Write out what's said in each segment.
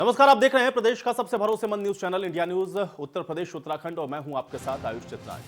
नमस्कार, आप देख रहे हैं प्रदेश का सबसे भरोसेमंद news channel India news Uttar Pradesh Uttarakhand और मैं हूं आपके साथ आयुष चित्रान।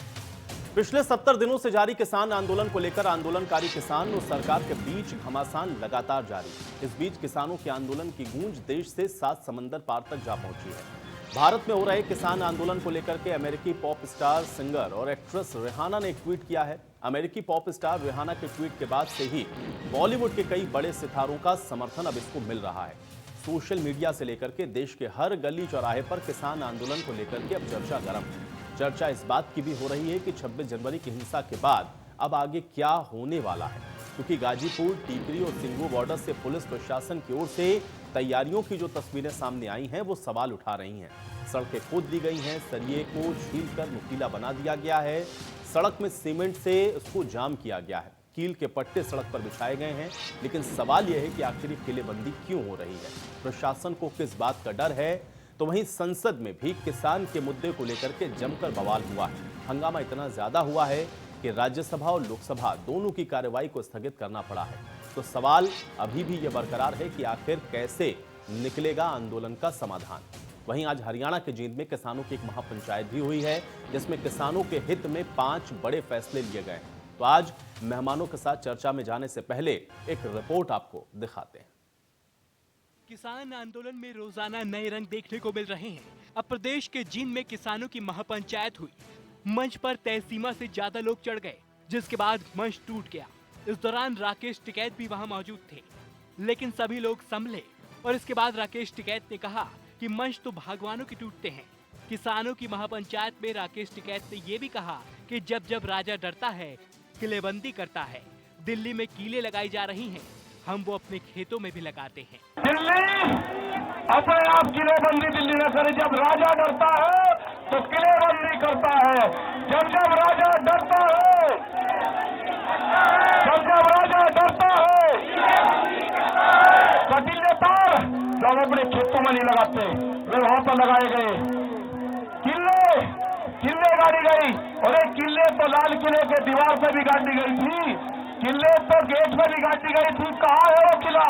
पिछले 70 दिनों से जारी किसान आंदोलन को लेकर आंदोलनकारी किसान और सरकार के बीच घमासान लगातार जारी। इस बीच किसानों के आंदोलन की गूंज देश से 7 समंदर पार तक जा पहुंची है। भारत में हो रहे किसान आंदोलन को लेकर के अमेरिकी पॉप स्टार, सिंगर और एक्ट्रेस रिहाना ने एक ट्वीट किया है। अमेरिकी पॉप स्टार रिहाना के ट्वीट के बाद से ही बॉलीवुड के कई बड़े सितारों का समर्थन अब इसको मिल रहा है। सोशल मीडिया से लेकर के देश के हर गली चौराहे पर किसान आंदोलन को लेकर के अब चर्चा गर्म है। चर्चा इस बात की भी हो रही है कि 26 जनवरी की हिंसा के बाद अब आगे क्या होने वाला है, क्योंकि गाजीपुर, टीकरी और सिंगू बॉर्डर से पुलिस प्रशासन की ओर से तैयारियों की जो तस्वीरें सामने आई हैं वो सवाल उठा रही हैं। सड़कें खोद दी गई हैं, सरिये को छीलकर नुकीला बना दिया गया है, सड़क में सीमेंट से उसको जाम किया गया है, कील के पट्टे सड़क पर बिछाए गए हैं। लेकिन सवाल यह है कि आखिर किलेबंदी क्यों हो रही है, प्रशासन को किस बात का डर है। तो वहीं संसद में भी किसान के मुद्दे को लेकर के जमकर बवाल हुआ है। हंगामा इतना ज्यादा हुआ है कि राज्यसभा और लोकसभा दोनों की कार्यवाही को स्थगित करना पड़ा है। तो सवाल अभी भी यह बरकरार है कि आखिर कैसे निकलेगा आंदोलन का समाधान। वहीं आज हरियाणा के जींद में किसानों की एक महापंचायत भी हुई है, जिसमें किसानों के हित में 5 बड़े फैसले लिए गए हैं। तो आज मेहमानों के साथ चर्चा में जाने से पहले एक रिपोर्ट आपको दिखाते हैं। किसान आंदोलन में रोजाना नए रंग देखने को मिल रहे हैं। अब प्रदेश के जींद में किसानों की महापंचायत हुई। मंच पर तय सीमा से ज्यादा लोग चढ़ गए, जिसके बाद मंच टूट गया। इस दौरान राकेश टिकैत भी वहां मौजूद थे, लेकिन सभी लोग संभले और इसके बाद राकेश टिकैत ने कहा कि मंच तो भगवानों के टूटते हैं। किसानों की महापंचायत में राकेश टिकैत ने यह भी कहा कि जब जब राजा डरता है, किलेबंदी करता है। दिल्ली में कीले लगाई जा रही हैं, हम वो अपने खेतों में भी लगाते हैं। दिल्ली अपने आप किलेबंदी दिल्ली न करे। जब राजा डरता है तो किलेबंदी करता है। जब जब राजा डरता है, जब जब राजा डरता है, कटीले तार जो हम अपने खेतों में नहीं लगाते, वे वहां पर लगाए गए। किले गाड़ी गई, और एक किले तो लाल किले के दीवार पे भी गाड़ी गई थी, किले तो गेट पे भी गाड़ी गई थी। कहाँ है वो किला,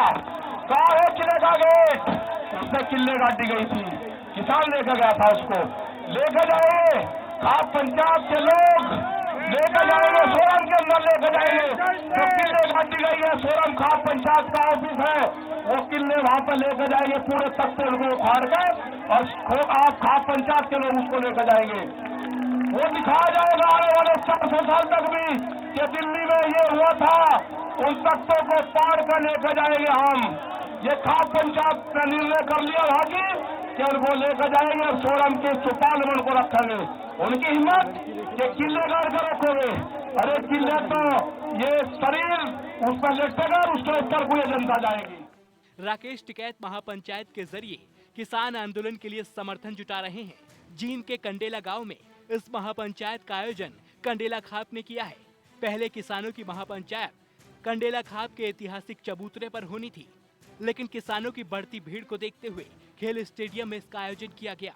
कहाँ है किले का गेट? उससे किले गाड़ी गई थी, किसान लेकर गया था उसको। लेकर जाएंगे आप पंजाब के लोग, लेकर जाएंगे सोरम के अंदर, लेकर जाएंगे जो किले गाड़ी गई है। सोरम खाप पंचायत का ऑफिस है, वो किले वहां पर लेकर जाएंगे, पूरे तख्ते को उखाड़ कर, और आप खाप पंचायत के लोग उसको लेकर जाएंगे। वो दिखाया जाएगा आने वाले 400 साल तक भी कि दिल्ली में ये हुआ था। उन तख्तों को पार कर लेकर जाएंगे हम। ये खाप पंचायत का निर्णय कर लिया भागी कि उनको लेकर जाएंगे और सोरम के चौपाल में उनको रखेंगे। उनकी हिम्मत कि किले गाड़ कर रखोगे। अरे किले तो ये शरीर उस पर लेटेगा, उसके ऊपर पूरी जनता जाएगी। राकेश टिकैत महापंचायत के जरिए किसान आंदोलन के लिए समर्थन जुटा रहे हैं। जींद के कंडेला गांव में इस महापंचायत का आयोजन कंडेला खाप ने किया है। पहले किसानों की महापंचायत कंडेला खाप के ऐतिहासिक चबूतरे पर होनी थी, लेकिन किसानों की बढ़ती भीड़ को देखते हुए खेल स्टेडियम में इसका आयोजन किया गया।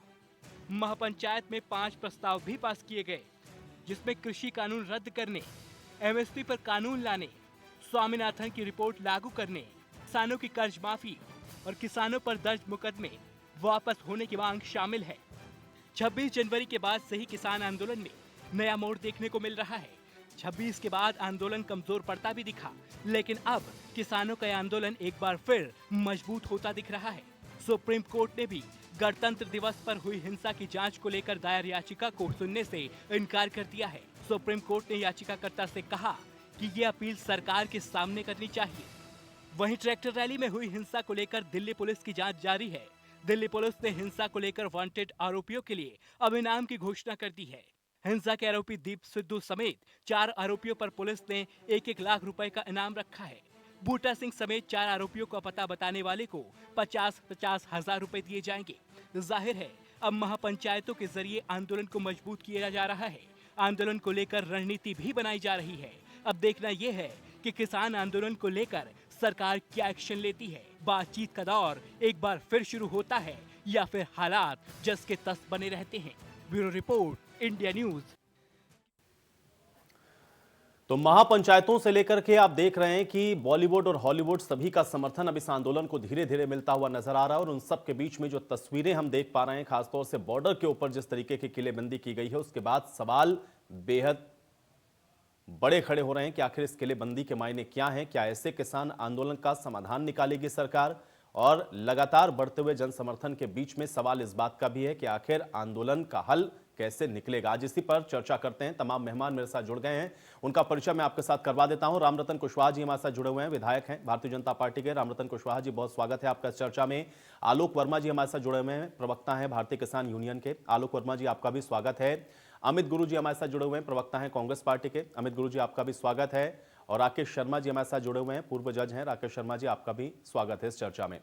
महापंचायत में 5 प्रस्ताव भी पास किए गए, जिसमें कृषि कानून रद्द करने, एमएसपी पर कानून लाने, स्वामीनाथन की रिपोर्ट लागू करने, किसानों की कर्ज माफी और किसानों पर दर्ज मुकदमे वापस होने की मांग शामिल है। 26 जनवरी के बाद से ही किसान आंदोलन में नया मोड़ देखने को मिल रहा है। 26 के बाद आंदोलन कमजोर पड़ता भी दिखा, लेकिन अब किसानों का आंदोलन एक बार फिर मजबूत होता दिख रहा है। सुप्रीम कोर्ट ने भी गणतंत्र दिवस पर हुई हिंसा की जांच को लेकर दायर याचिका को सुनने से इनकार कर दिया है। सुप्रीम कोर्ट ने याचिकाकर्ता से कहा कि ये अपील सरकार के सामने करनी चाहिए। वहीं ट्रैक्टर रैली में हुई हिंसा को लेकर दिल्ली पुलिस की जांच जारी है। दिल्ली पुलिस ने हिंसा को लेकर वांटेड आरोपियों के लिए अब इनाम की घोषणा कर दी है। हिंसा के आरोपी दीप सिद्धू समेत 4 आरोपियों पर पुलिस ने 1-1 लाख रुपए का इनाम रखा है। बूटा सिंह समेत 4 आरोपियों का पता बताने वाले को 50-50 हजार रुपए दिए जाएंगे। जाहिर है अब महापंचायतों के जरिए आंदोलन को मजबूत किया जा रहा है। आंदोलन को लेकर रणनीति भी बनाई जा रही है। अब देखना यह है कि किसान आंदोलन को लेकर सरकार क्या एक्शन लेती है। बातचीत का दौर एक बार फिर शुरू होता है या फिर हालात जस के तस बने रहते हैं। Bureau report, India news. तो महापंचायतों से लेकर के आप देख रहे हैं कि बॉलीवुड और हॉलीवुड सभी का समर्थन अब इस आंदोलन को धीरे धीरे मिलता हुआ नजर आ रहा है। और उन सब के बीच में जो तस्वीरें हम देख पा रहे हैं, खासतौर से बॉर्डर के ऊपर जिस तरीके की किलेबंदी की गई है, उसके बाद सवाल बेहद बड़े खड़े हो रहे हैं कि आखिर इस किलेबंदी के मायने क्या हैं। क्या ऐसे किसान आंदोलन का समाधान निकालेगी सरकार? और लगातार बढ़ते हुए जन समर्थन के बीच में सवाल इस बात का भी है कि आखिर आंदोलन का हल कैसे निकलेगा। आज इसी पर चर्चा करते हैं। तमाम मेहमान मेरे साथ जुड़ गए हैं, उनका परिचय मैं आपके साथ करवा देता हूं। रामरतन कुशवाहा जी हमारे साथ जुड़े हुए हैं, विधायक हैं भारतीय जनता पार्टी के। रामरतन कुशवाहा जी, बहुत स्वागत है आपका चर्चा में। आलोक वर्मा जी हमारे साथ जुड़े हुए हैं, प्रवक्ता हैं भारतीय किसान यूनियन के। आलोक वर्मा जी, आपका भी स्वागत है। अमित गुरु जी हमारे साथ जुड़े हुए हैं, प्रवक्ता हैं कांग्रेस पार्टी के। अमित गुरु जी, आपका भी स्वागत है। और राकेश शर्मा जी हमारे साथ जुड़े हुए हैं, पूर्व जज हैं। राकेश शर्मा जी, आपका भी स्वागत है इस चर्चा में।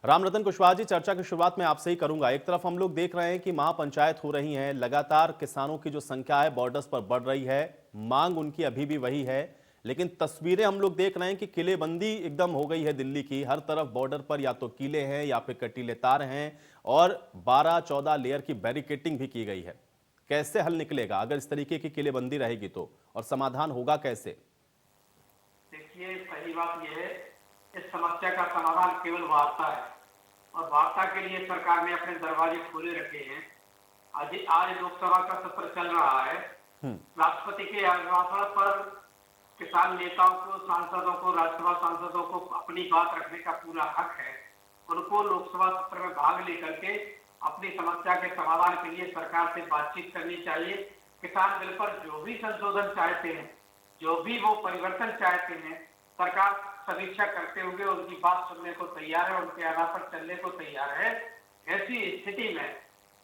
रामरतन कुशवाहा जी, चर्चा की शुरुआत में आपसे ही करूंगा। एक तरफ हम लोग देख रहे हैं कि महापंचायत हो रही है, लगातार किसानों की जो संख्या है बॉर्डर्स पर बढ़ रही है, मांग उनकी अभी भी वही है, लेकिन तस्वीरें हम लोग देख रहे हैं कि किलेबंदी एकदम हो गई है दिल्ली की। हर तरफ बॉर्डर पर या तो किले हैं या फिर कटीले तार हैं, और 12-14 लेयर की बैरिकेटिंग भी की गई है। कैसे हल निकलेगा अगर इस तरीके की किलेबंदी रहेगी तो, और समाधान होगा कैसे? देखिए, पहली बात यह है, इस समस्या का समाधान केवल वार्ता है, और वार्ता के लिए सरकार ने अपने दरवाजे खोले रखे हैं। आज लोकसभा का सत्र चल रहा है। राष्ट्रपति के आह्वान पर किसान नेताओं को, सांसदों को, राज्यसभा सांसदों को अपनी बात रखने का पूरा हक है। उनको लोकसभा सत्र में भाग लेकर के अपनी समस्या के समाधान के लिए सरकार से बातचीत करनी चाहिए। किसान बिल पर जो भी संशोधन चाहते हैं, जो भी वो परिवर्तन चाहते हैं, सरकार समीक्षा करते हुए उनकी बात सुनने को तैयार है, उनके आधार पर चलने को तैयार है। ऐसी स्थिति में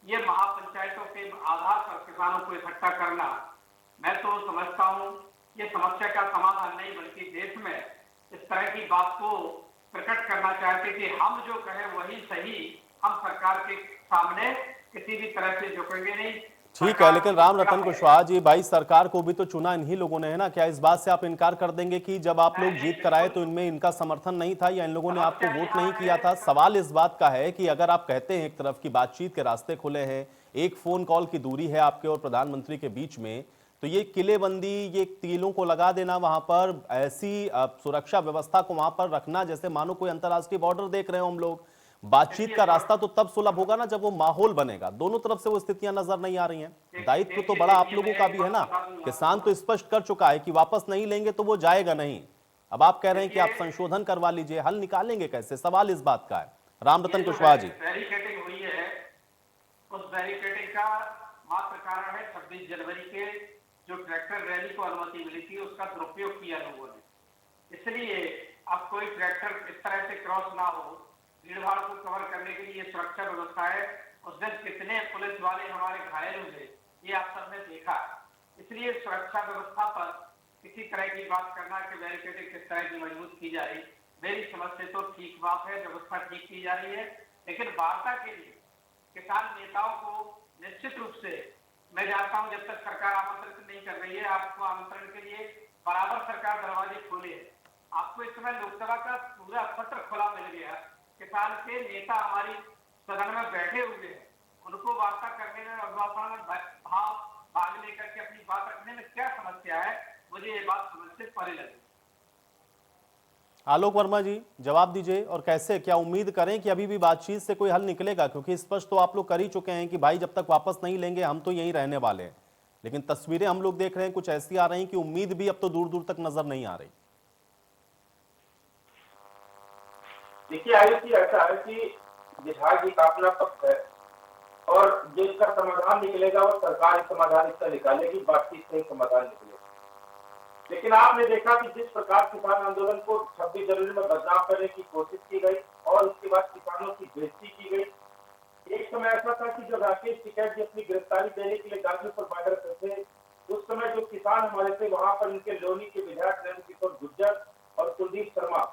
ये महापंचायतों के आधार पर किसानों को इकट्ठा करना, मैं तो समझता हूँ ये समस्या का समाधान नहीं, बल्कि देश में इस तरह की बात को प्रकट करना चाहते कि हम जो कहें वही सही, हम सरकार के सामने किसी भी तरह से झुकेंगे नहीं। ठीक है, लेकिन रामरतन कुशवाहा जी, भाई सरकार को भी तो चुना इन्हीं लोगों ने है ना। क्या इस बात से आप इनकार कर देंगे कि जब आप लोग जीत कर आए तो इनमें इनका समर्थन नहीं था, या इन लोगों ने आपको वोट नहीं किया था? सवाल इस बात का है कि अगर आप कहते हैं एक तरफ की बातचीत के रास्ते खुले हैं, एक फोन कॉल की दूरी है आपके और प्रधानमंत्री के बीच में, तो ये किलेबंदी, ये तीलों को लगा देना वहां पर, ऐसी सुरक्षा व्यवस्था को वहां पर रखना जैसे मानो कोई अंतर्राष्ट्रीय बॉर्डर देख रहे हो हम लोग, बातचीत का रास्ता तो तब सुलभ होगा ना जब वो माहौल बनेगा। दोनों तरफ से वो स्थितियां नजर नहीं आ रही हैं। दायित्व तो बड़ा आप लोगों का भी है ना। किसान तो स्पष्ट कर चुका है कि वापस नहीं लेंगे तो वो जाएगा नहीं। अब आप कह रहे हैं कि आप संशोधन करवा लीजिए, हल निकालेंगे कैसे? सवाल इस बात का है। रामरतन कुशवाहा जी, बैरिकेडिंग हुई है, उस बैरिकेडिंग का मात्र कारण है 26 जनवरी के जो ट्रैक्टर रैली को अनुमति मिली थी, उसका दुरुपयोग किया लोगों ने। इसलिए अब कोई ट्रैक्टर इस तरह से क्रॉस ना हो, भीड़ भाड़ को कवर करने के लिए सुरक्षा व्यवस्था है। उस दिन कितने पुलिस वाले हमारे घायल हुए, ये आप सबने देखा। इसलिए सुरक्षा व्यवस्था पर किसी तरह की बात करना कि बैरिकेडिंग किस तरह की मजबूत की जा रही, मेरी समझ से तो ठीक बात है, व्यवस्था ठीक की जा रही है। लेकिन वार्ता के लिए किसान नेताओं को निश्चित रूप से मैं जानता हूं, जब तक सरकार आमंत्रित नहीं कर रही है, आपको आमंत्रण के लिए बराबर सरकार दरवाजे खोले है। आपको इस समय लोकसभा का पूरा सत्र खुला मिल गया। किसान के नेता हमारी सदन में बैठे हुए हैं, उनको वार्ता करने में, अभिभाषण में भाग लेकर के अपनी बात रखने में क्या समस्या है? मुझे ये बात समझ से परे लगी। आलोक वर्मा जी, जवाब दीजिए। और कैसे, क्या उम्मीद करें कि अभी भी बातचीत से कोई हल निकलेगा? क्योंकि स्पष्ट तो आप लोग कर ही चुके हैं कि भाई जब तक वापस नहीं लेंगे हम तो यहीं रहने वाले हैं, लेकिन तस्वीरें हम लोग देख रहे हैं कुछ ऐसी आ रही कि उम्मीद भी अब तो दूर दूर तक नजर नहीं आ रही। देखिए आयुषी, ऐसा है कि विधायक जी का अपना पक्ष है, और जो इसका समाधान निकलेगा वो सरकार समाधान इसका निकालेगी, बातचीत से समाधान निकलेगा। लेकिन आपने देखा कि जिस प्रकार किसान आंदोलन को 26 जनवरी में बदनाम करने की कोशिश की गई और उसके बाद किसानों की बेइज्जती की गई। एक समय ऐसा था कि जब राकेश टिकैत जी अपनी गिरफ्तारी देने के लिए गाजीपुर बॉर्डर पर थे, उस समय जो किसान हमारे थे वहां पर उनके लोनी के विधायक नरेंद्र किशोर गुर्जर और कुलदीप शर्मा,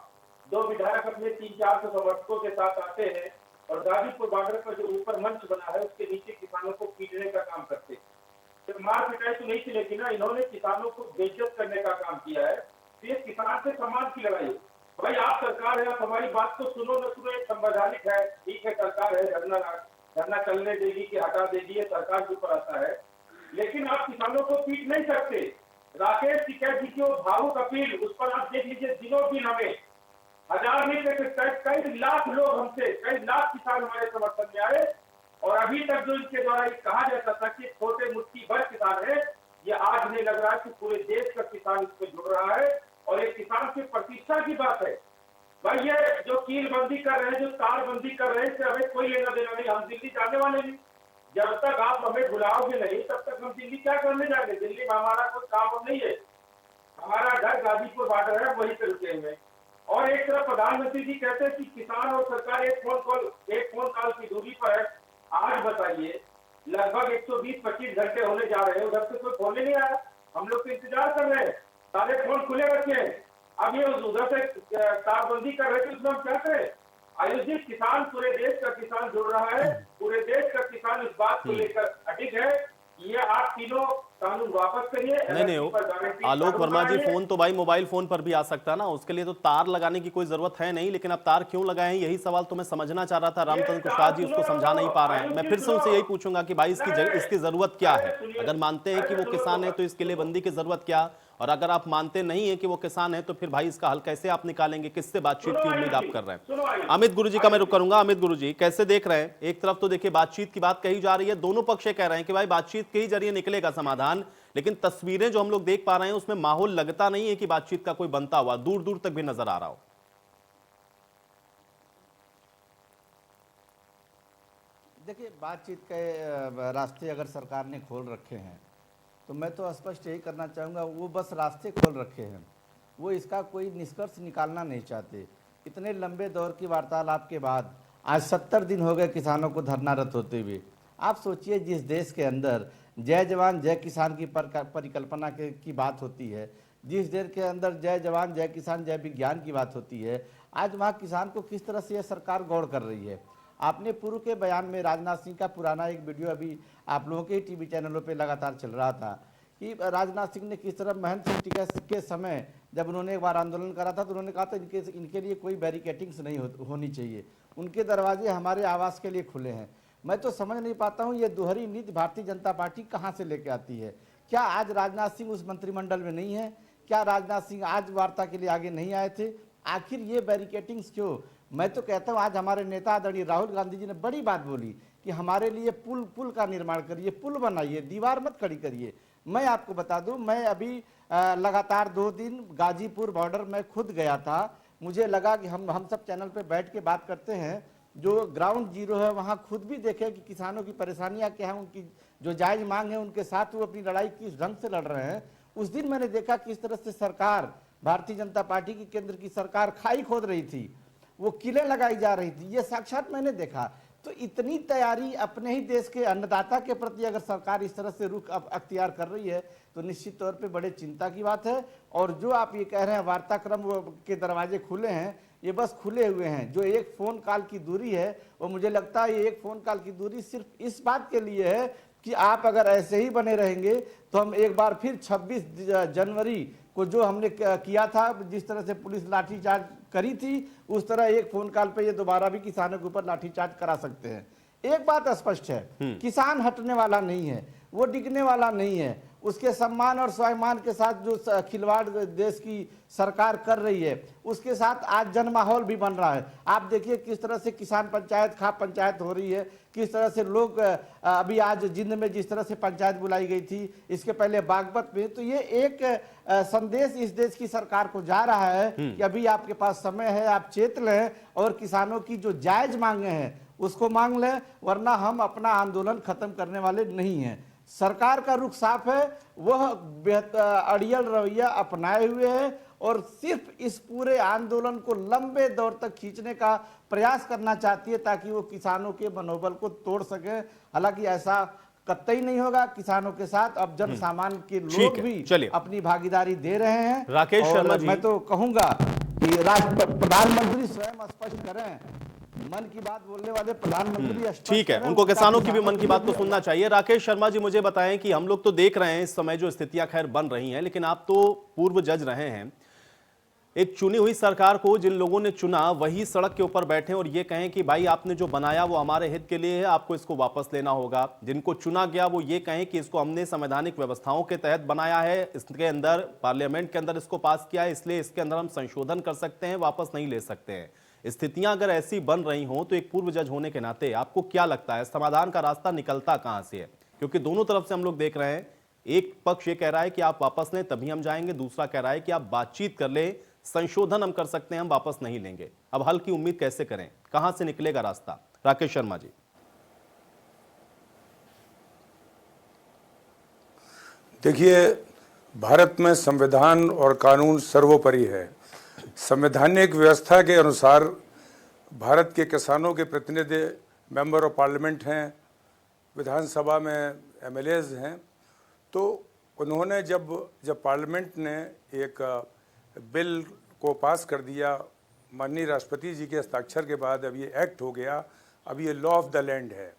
दो विधायक अपने 300-400 समर्थकों के साथ आते हैं और गाजीपुर बॉर्डर पर जो ऊपर मंच बना है उसके नीचे किसानों को पीटने का काम करते हैं। तो मार पिटाई तो नहीं थी, लेकिन ना इन्होंने किसानों को बेइज्जत करने का काम किया है। तो ये किसान से सम्मान की लड़ाई है। भाई आप सरकार है, आप हमारी बात को सुनो न सुनो, एक संवैधानिक है, ठीक है, सरकार है, धरना चलने देगी कि हटा देगी, ये सरकार के ऊपर आता है। लेकिन आप किसानों को पीट नहीं सकते। राकेश टिकैत जी की वो भावुक अपील, उस पर आप देख लीजिए, दिनों दिन हमें हजार नहीं कई लाख लोग हमसे, कई लाख किसान हमारे समर्थन में आए, और अभी तक जो इनके द्वारा कहा जाता था कि छोटे मुट्ठी भर किसान है, ये आज नहीं लग रहा है कि पूरे देश का किसान इसमें जुड़ रहा है, और एक किसान की प्रतिष्ठा की बात है। भाई ये जो कील बंदी कर रहे हैं, जो तार बंदी कर रहे हैं, इससे हमें कोई लेना देना नहीं, हम दिल्ली जाने वाले नहीं। जब तक आप हमें बुलाओगे नहीं तब तक हम दिल्ली क्या करने जाएंगे? दिल्ली में हमारा कोई काम नहीं है, हमारा घर गाजीपुर बॉर्डर है, वहीं पे रुके हुए। और एक तरफ प्रधानमंत्री जी कहते हैं कि किसान और सरकार एक फोन कॉल की दूरी पर है। आज बताइए, लगभग 120-25 घंटे होने जा रहे हैं, उधर से कोई फोन नहीं आया, हम लोग तो इंतजार कर रहे हैं, सारे फोन खुले रखे हैं। अब ये उधर से तारबंदी कर रहे थे, उसमें हम क्या करें? आयोजित किसान, पूरे देश का किसान जुड़ रहा है, पूरे देश का किसान इस बात को लेकर अडिग है, ये आप तीनों कानून वापस करिए। नहीं, आलोक वर्मा जी, फोन तो भाई मोबाइल फोन पर भी आ सकता है ना, उसके लिए तो तार लगाने की कोई जरूरत है नहीं, लेकिन अब तार क्यों लगाए हैं, यही सवाल तो मैं समझना चाह रहा था। रामचंद्र कुशवाहा जी उसको समझा नहीं पा रहे हैं। मैं फिर से उनसे यही पूछूंगा कि भाई इसकी जरूरत क्या है? अगर मानते हैं कि वो किसान है तो इसके लिए बंदी की जरूरत क्या, और अगर आप मानते नहीं है कि वो किसान है तो फिर भाई इसका हल कैसे आप निकालेंगे? किससे बातचीत की उम्मीद आप कर रहे हैं? अमित गुरुजी का मैं रुक करूंगा। अमित गुरुजी, कैसे देख रहे हैं? एक तरफ तो देखिए बातचीत की बात कही जा रही है, दोनों पक्ष कह रहे हैं कि भाई बातचीत के ही जरिए निकलेगा समाधान, लेकिन तस्वीरें जो हम लोग देख पा रहे हैं उसमें माहौल लगता नहीं है कि बातचीत का कोई बनता हुआ दूर दूर तक भी नजर आ रहा हो। देखिए, बातचीत के रास्ते अगर सरकार ने खोल रखे हैं तो मैं तो स्पष्ट यही करना चाहूँगा, वो बस रास्ते खोल रखे हैं, वो इसका कोई निष्कर्ष निकालना नहीं चाहते। इतने लंबे दौर की वार्तालाप के बाद आज 70 दिन हो गए किसानों को धरनारत होते हुए। आप सोचिए, जिस देश के अंदर जय जवान जय किसान की परिकल्पना की बात होती है, जिस देश के अंदर जय जवान जय किसान जय विज्ञान की बात होती है, आज वहाँ किसान को किस तरह से यह सरकार गौर कर रही है। आपने पूर्व के बयान में राजनाथ सिंह का पुराना एक वीडियो अभी आप लोगों के टीवी चैनलों पे लगातार चल रहा था कि राजनाथ सिंह ने किस तरह महंत सिंह टिकैत के समय जब उन्होंने एक बार आंदोलन करा था तो उन्होंने कहा था इनके लिए कोई बैरिकेटिंग्स नहीं होनी चाहिए, उनके दरवाजे हमारे आवास के लिए खुले हैं। मैं तो समझ नहीं पाता हूँ ये दोहरी नीति भारतीय जनता पार्टी कहाँ से लेके आती है। क्या आज राजनाथ सिंह उस मंत्रिमंडल में नहीं है? क्या राजनाथ सिंह आज वार्ता के लिए आगे नहीं आए थे? आखिर ये बैरिकेटिंग्स क्यों? मैं तो कहता हूँ आज हमारे नेता आदरणीय राहुल गांधी जी ने बड़ी बात बोली कि हमारे लिए पुल का निर्माण करिए, पुल बनाइए, दीवार मत खड़ी करिए। मैं आपको बता दूं, मैं अभी लगातार 2 दिन गाजीपुर बॉर्डर में खुद गया था। मुझे लगा कि हम सब चैनल पे बैठ के बात करते हैं, जो ग्राउंड जीरो है वहाँ खुद भी देखे कि किसानों की परेशानियाँ क्या है, उनकी जो जायज मांग है उनके साथ वो अपनी लड़ाई किस ढंग से लड़ रहे हैं। उस दिन मैंने देखा किस तरह से सरकार, भारतीय जनता पार्टी की केंद्र की सरकार खाई खोद रही थी, वो किले लगाई जा रही थी, ये साक्षात मैंने देखा। तो इतनी तैयारी अपने ही देश के अन्नदाता के प्रति अगर सरकार इस तरह से रुख अख्तियार कर रही है तो निश्चित तौर पे बड़े चिंता की बात है। और जो आप ये कह रहे हैं वार्ताक्रम के दरवाजे खुले हैं, ये बस खुले हुए हैं। जो एक फ़ोन कॉल की दूरी है वो मुझे लगता है ये एक फ़ोन कॉल की दूरी सिर्फ इस बात के लिए है कि आप अगर ऐसे ही बने रहेंगे तो हम एक बार फिर 26 जनवरी को जो हमने किया था, जिस तरह से पुलिस लाठीचार्ज करी थी, उस तरह एक फोन कॉल पे ये दोबारा भी किसानों के ऊपर लाठीचार्ज करा सकते हैं। एक बात स्पष्ट है, किसान हटने वाला नहीं है, वो डिगने वाला नहीं है। उसके सम्मान और स्वाभिमान के साथ जो खिलवाड़ देश की सरकार कर रही है, उसके साथ आज जन माहौल भी बन रहा है। आप देखिए किस तरह से किसान पंचायत, खाप पंचायत हो रही है, किस तरह से लोग अभी आज जिंद में जिस तरह से पंचायत बुलाई गई थी, इसके पहले बागपत में। तो ये एक संदेश इस देश की सरकार को जा रहा है कि अभी आपके पास समय है, आप चेत लें और किसानों की जो जायज मांगे हैं उसको मांग लें, वरना हम अपना आंदोलन खत्म करने वाले नहीं हैं। सरकार का रुख साफ है, वह अड़ियल रवैया अपनाए हुए है और सिर्फ इस पूरे आंदोलन को लंबे दौर तक खींचने का प्रयास करना चाहती है ताकि वो किसानों के मनोबल को तोड़ सके। हालांकि ऐसा कतई नहीं होगा। किसानों के साथ अब जन सामान्य के लोग भी अपनी भागीदारी दे रहे हैं। राकेश शर्मा जी, मैं तो कहूंगा कि प्रधानमंत्री स्वयं स्पष्ट करें, मन की बात बोलने वाले प्रधानमंत्री। ठीक है, उनको किसानों की भी मन की बात को सुनना चाहिए। राकेश शर्मा जी, मुझे बताएं कि हम लोग तो देख रहे हैं इस समय जो स्थितियां खैर बन रही हैं, लेकिन आप तो पूर्व जज रहे हैं, एक चुनी हुई सरकार को जिन लोगों ने चुना वही सड़क के ऊपर बैठे और ये कहें कि भाई आपने जो बनाया वो हमारे हित के लिए है, आपको इसको वापस लेना होगा। जिनको चुना गया वो ये कहें कि इसको हमने संवैधानिक व्यवस्थाओं के तहत बनाया है, इसके अंदर पार्लियामेंट के अंदर इसको पास किया है, इसलिए इसके अंदर हम संशोधन कर सकते हैं, वापस नहीं ले सकते हैं। स्थितियां अगर ऐसी बन रही हों तो एक पूर्व जज होने के नाते आपको क्या लगता है समाधान का रास्ता निकलता कहां से है? क्योंकि दोनों तरफ से हम लोग देख रहे हैं, एक पक्ष ये कह रहा है कि आप वापस लें तभी हम जाएंगे, दूसरा कह रहा है कि आप बातचीत कर ले, संशोधन हम कर सकते हैं, हम वापस नहीं लेंगे। अब हल की उम्मीद कैसे करें, कहां से निकलेगा रास्ता? राकेश शर्मा जी। देखिए, भारत में संविधान और कानून सर्वोपरि है। संवैधानिक व्यवस्था के अनुसार भारत के किसानों के प्रतिनिधि मेंबर ऑफ पार्लियामेंट हैं, विधानसभा में एमएलएज हैं, तो उन्होंने जब पार्लियामेंट ने एक बिल को पास कर दिया, माननीय राष्ट्रपति जी के हस्ताक्षर के बाद अब ये एक्ट हो गया, अब ये लॉ ऑफ द लैंड है।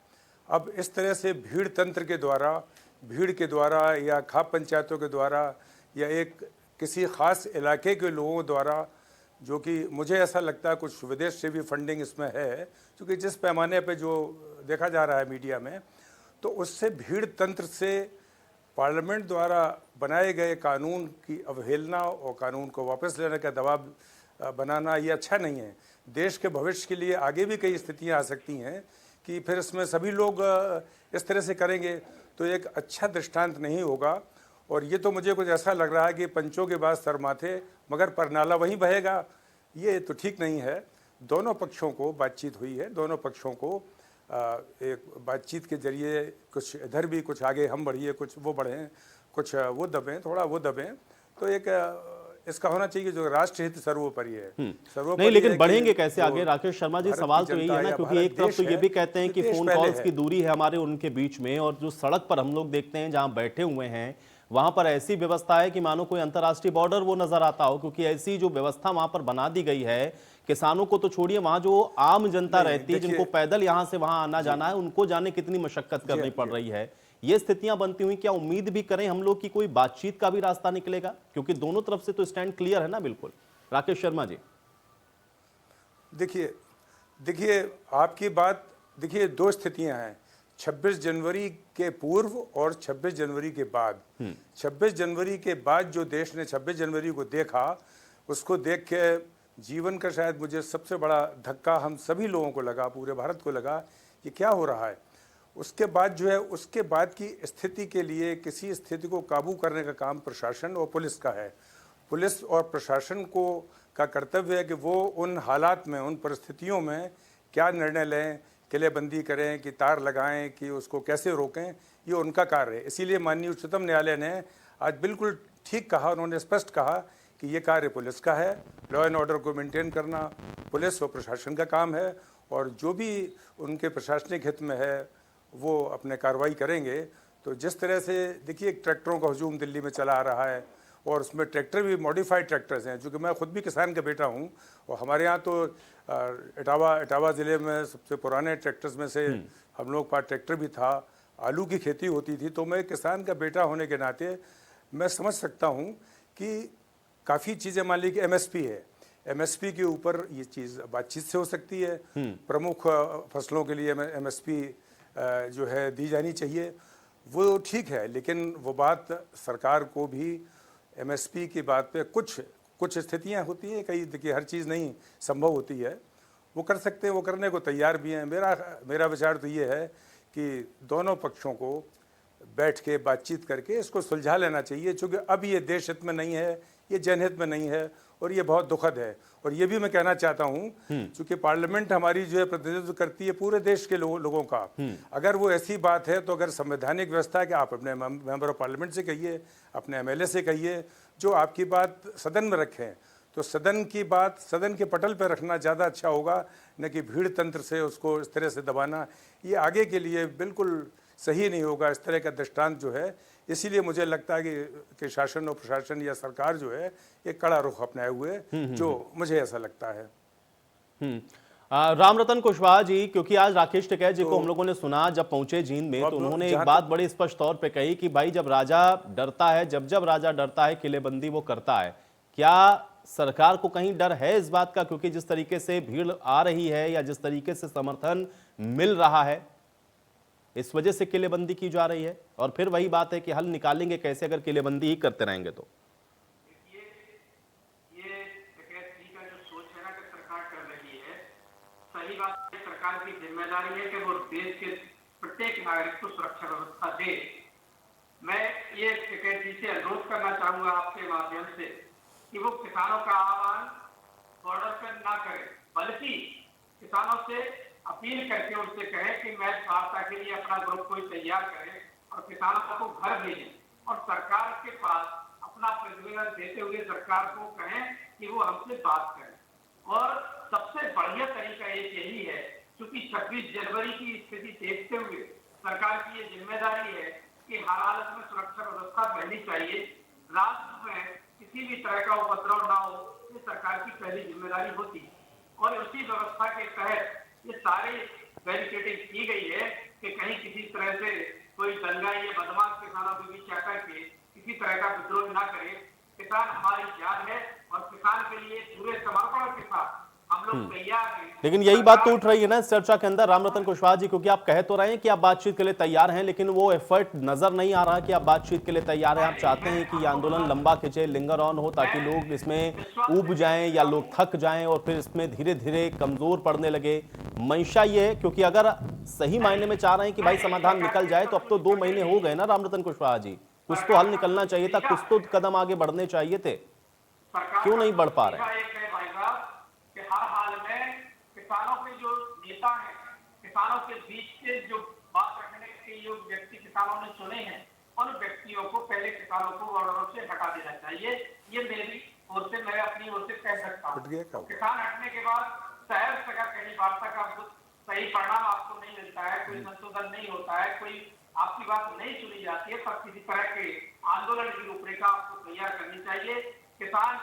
अब इस तरह से भीड़ तंत्र के द्वारा, भीड़ के द्वारा या खाप पंचायतों के द्वारा या एक किसी ख़ास इलाके के लोगों द्वारा, जो कि मुझे ऐसा लगता है कुछ विदेश से भी फंडिंग इसमें है, क्योंकि जिस पैमाने पे जो देखा जा रहा है मीडिया में, तो उससे भीड़ तंत्र से पार्लियामेंट द्वारा बनाए गए कानून की अवहेलना और कानून को वापस लेने का दबाव बनाना ये अच्छा नहीं है। देश के भविष्य के लिए आगे भी कई स्थितियां आ सकती हैं कि फिर इसमें सभी लोग इस तरह से करेंगे तो एक अच्छा दृष्टांत नहीं होगा। और ये तो मुझे कुछ ऐसा लग रहा है कि पंचों के बाद सर माथे मगर परनाला वहीं बहेगा, ये तो ठीक नहीं है। दोनों पक्षों को बातचीत हुई है, दोनों पक्षों को एक बातचीत के जरिए कुछ इधर भी कुछ आगे हम बढ़िए, कुछ वो बढ़ें, कुछ वो दबें, थोड़ा वो दबें, तो एक इसका होना चाहिए जो राष्ट्रहित सर्वोपरि है। नहीं, लेकिन बढ़ेंगे कैसे आगे? राकेश शर्मा जी, सवाल तो यही है ना, क्योंकि एक तरफ तो ये भी कहते हैं कि फोन कॉल्स की दूरी है हमारे उनके बीच में, और जो सड़क पर हम लोग देखते हैं जहां बैठे हुए हैं वहां पर ऐसी व्यवस्था है कि मानो कोई अंतर्राष्ट्रीय बॉर्डर वो नजर आता हो, क्योंकि ऐसी जो व्यवस्था वहां पर बना दी गई है, किसानों को तो छोड़िए, वहां जो आम जनता रहती है, जिनको पैदल यहां से वहां आना जाना है, उनको जाने कितनी मशक्कत करनी पड़ रही है। ये स्थितियां बनती हुई क्या उम्मीद भी करें हम लोग कि कोई बातचीत का भी रास्ता निकलेगा? क्योंकि दोनों तरफ से तो स्टैंड क्लियर है ना। बिल्कुल राकेश शर्मा जी। देखिए आपकी बात, देखिए दो स्थितियां हैं, 26 जनवरी के पूर्व और 26 जनवरी के बाद। 26 जनवरी के बाद जो देश ने 26 जनवरी को देखा, उसको देख के जीवन का शायद मुझे सबसे बड़ा धक्का हम सभी लोगों को लगा, पूरे भारत को लगा कि क्या हो रहा है। उसके बाद जो है, उसके बाद की स्थिति के लिए किसी स्थिति को काबू करने का काम प्रशासन और पुलिस का है। पुलिस और प्रशासन को का कर्तव्य है कि वो उन हालात में, उन परिस्थितियों में क्या निर्णय लें, किलेबंदी करें कि तार लगाएं कि उसको कैसे रोकें, ये उनका कार्य है। इसीलिए माननीय उच्चतम न्यायालय ने आज बिल्कुल ठीक कहा, उन्होंने स्पष्ट कहा कि ये कार्य पुलिस का है, लॉ एंड ऑर्डर को मेंटेन करना पुलिस और प्रशासन का काम है, और जो भी उनके प्रशासनिक हित में है वो अपने कार्रवाई करेंगे। तो जिस तरह से देखिए ट्रैक्टरों का हजूम दिल्ली में चला आ रहा है, और उसमें ट्रैक्टर भी मॉडिफाइड ट्रैक्टर्स हैं, चूँकि मैं खुद भी किसान का बेटा हूँ, और हमारे यहाँ तो इटावा ज़िले में सबसे पुराने ट्रैक्टर्स में से हम लोग पास ट्रैक्टर भी था, आलू की खेती होती थी। तो मैं किसान का बेटा होने के नाते मैं समझ सकता हूँ कि काफ़ी चीज़ें, मान ली कि एमएसपी है, एमएसपी के ऊपर ये चीज़ बातचीत से हो सकती है। प्रमुख फसलों के लिए एमएसपी जो है दी जानी चाहिए, वो ठीक है, लेकिन वो बात सरकार को भी एमएसपी की बात पे कुछ स्थितियां होती हैं, कई देखिए हर चीज़ नहीं संभव होती है, वो कर सकते हैं, वो करने को तैयार भी हैं। मेरा विचार तो ये है कि दोनों पक्षों को बैठ के बातचीत करके इसको सुलझा लेना चाहिए, क्योंकि अब ये देश हित में नहीं है, ये जनहित में नहीं है, और ये बहुत दुखद है। और ये भी मैं कहना चाहता हूँ, क्योंकि पार्लियामेंट हमारी जो है प्रतिनिधित्व करती है पूरे देश के लोगों का। अगर वो ऐसी बात है, तो अगर संवैधानिक व्यवस्था है कि आप अपने मेंबर ऑफ पार्लियामेंट से कहिए, अपने एमएलए से कहिए, जो आपकी बात सदन में रखें, तो सदन की बात सदन के पटल पर रखना ज़्यादा अच्छा होगा, न कि भीड़ तंत्र से उसको इस तरह से दबाना। ये आगे के लिए बिल्कुल सही नहीं होगा, इस तरह का दृष्टांत जो है। इसीलिए मुझे लगता है कि शासन और प्रशासन या सरकार जो है एक कड़ा रुख अपनाए हुए, जो मुझे ऐसा लगता है। रामरतन कुशवाहा जी, क्योंकि आज राकेश टिकैत जी को हम लोगों ने सुना जब पहुंचे जींद में, तो उन्होंने एक बात बड़े स्पष्ट तौर पे कही कि भाई जब राजा डरता है, जब राजा डरता है किलेबंदी वो करता है। क्या सरकार को कहीं डर है इस बात का, क्योंकि जिस तरीके से भीड़ आ रही है या जिस तरीके से समर्थन मिल रहा है, इस वजह से किलेबंदी की जा रही है? और फिर वही बात है कि हल निकालेंगे कैसे अगर किलेबंदी ही करते रहेंगे तो? ये का जो सोच है ना कि सरकार कर रही है, सही बात है। सरकार की जिम्मेदारी है कि वो देश के प्रत्येक नागरिक को सुरक्षा व्यवस्था दे। मैं ये टिकैत जी से अनुरोध करना चाहूंगा आपके माध्यम से कि वो किसानों का आह्वान बॉर्डर पर ना करें, बल्कि किसानों से अपील करके उनसे कहें कि मैच वार्ता के लिए अपना ग्रुप कोई तैयार करें और किसानों को घर भेजें और सरकार के पास अपना प्रतिवेदन देते हुए सरकार को कहें कि वो हमसे बात करें। और सबसे बढ़िया तरीका एक यही है, क्योंकि 26 जनवरी की स्थिति देखते हुए सरकार की ये जिम्मेदारी है कि हर हालत में सुरक्षा व्यवस्था रहनी चाहिए, राष्ट्र में किसी भी तरह का उपद्रव ना हो, ये सरकार की पहली जिम्मेदारी होती है। और उसी व्यवस्था के तहत ये सारी बैरिकेडिंग की गई है कि कहीं किसी तरह से कोई दंगा या बदमाश किसानों के बीच आकर के किसी तरह का विद्रोह ना करे। किसान हमारी जान है और किसान के लिए पूरे समर्पण के साथ हम लोग तैयार हैं। लेकिन यही बात तो उठ रही है ना इस चर्चा के अंदर रामरतन कुशवाहा जी, क्योंकि आप कह तो रहे हैं कि आप बातचीत के लिए तैयार हैं, लेकिन वो एफर्ट नजर नहीं आ रहा कि आप बातचीत के लिए तैयार हैं। आप चाहते हैं कि ये आंदोलन लंबा खिंचे, लिंगर ऑन हो, ताकि लोग इसमें ऊब जाएं या लोग थक जाएं और फिर इसमें धीरे धीरे कमजोर पड़ने लगे। मंशा ये है, क्योंकि अगर सही मायने में चाह रहे हैं कि भाई समाधान निकल जाए, तो अब तो 2 महीने हो गए ना रामरतन कुशवाहा जी, कुछ तो हल निकलना चाहिए था, कुछ तो कदम आगे बढ़ने चाहिए थे, क्यों नहीं बढ़ पा रहे? हर हाल में किसानों के जो नेता हैं, किसानों के बीच के जो बात रखने के योग्य व्यक्ति किसानों ने चुने हैं, उन व्यक्तियों को पहले किसानों को बॉर्डरों से हटा देना चाहिए। ये मेरी ओर से, मैं अपनी ओर से कह सकता हूँ। किसान हटने के बाद शहर से कहीं वार्ता का सही परिणाम आपको नहीं मिलता है, कोई संशोधन नहीं होता है, कोई आपकी बात नहीं सुनी जाती है, तब किसी तरह के आंदोलन की रूपरेखा आपको तैयार करनी चाहिए। किसान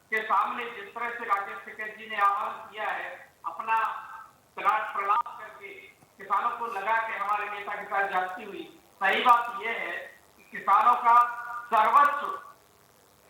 के सामने जिस तरह से राकेश टिकैत जी ने आह्वान किया है, अपना प्रणाम करके किसानों को लगा कि हमारे नेता के साथ जाती हुई, सही बात यह है कि किसानों का सर्वस्व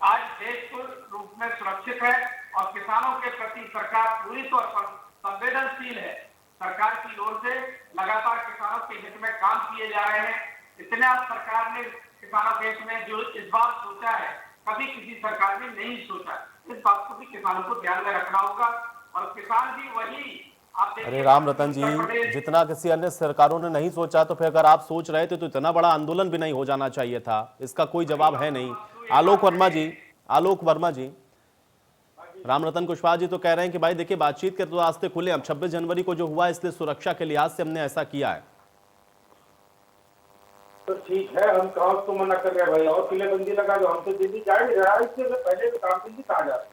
आज देश के रूप में सुरक्षित है और किसानों के प्रति सरकार पूरी तौर पर संवेदनशील है। सरकार की ओर से लगातार किसानों के हित में काम किए जा रहे हैं। इतना सरकार ने किसानों के हित में जो इस बार सोचा है, कभी किसी सरकार ने नहीं सोचा। इस बात को भी किसानों को ध्यान में रखना होगा और किसान भी वही। अरे रामरतन जी, जितना किसी अन्य सरकारों ने नहीं सोचा, तो फिर अगर आप सोच रहे थे तो इतना बड़ा आंदोलन भी नहीं हो जाना चाहिए था। इसका कोई जवाब है नहीं। आलोक वर्मा जी, रामरतन कुशवाहा जी तो कह रहे हैं कि भाई देखिए, बातचीत के तो रास्ते खुले, अब 26 जनवरी को जो हुआ इसलिए सुरक्षा के लिहाज से हमने ऐसा किया है। तो ठीक है, हम कहाँ उसको मना कर रहे हैं भाई, और किलेबंदी लगा दो, हम तो दिल्ली जाएंगे। इससे पहले तो काम दिल्ली कहा जा रहा है,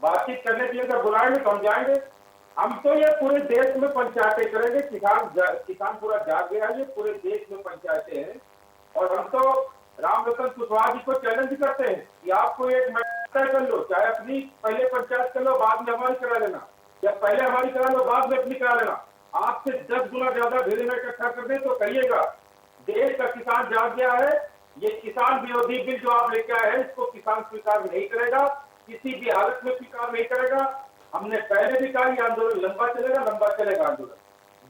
बातचीत करने के लिए तो बुलाएंगे तो हम जाएंगे। हम तो ये पूरे देश में पंचायतें करेंगे। किसान पूरा जाग गया है, ये पूरे देश में पंचायतें हैं। और हम तो रामरतन कुशवाहा जी को चैलेंज करते हैं कि आपको एक तय कर लो, चाहे अपनी पहले पंचायत कर लो, बाद में हमारी करा लेना, या पहले हमारी करा लो, बाद में अपनी करा लेना। आपसे 10 गुना ज्यादा भीड़ में इकट्ठा कर दे तो करिएगा। देश का किसान जाग गया है। ये किसान विरोधी बिल जो आप लेके आए हैं, इसको किसान स्वीकार नहीं करेगा, किसी भी हालत में स्वीकार नहीं करेगा। हमने पहले भी कहा, ये आंदोलन लंबा चलेगा आंदोलन।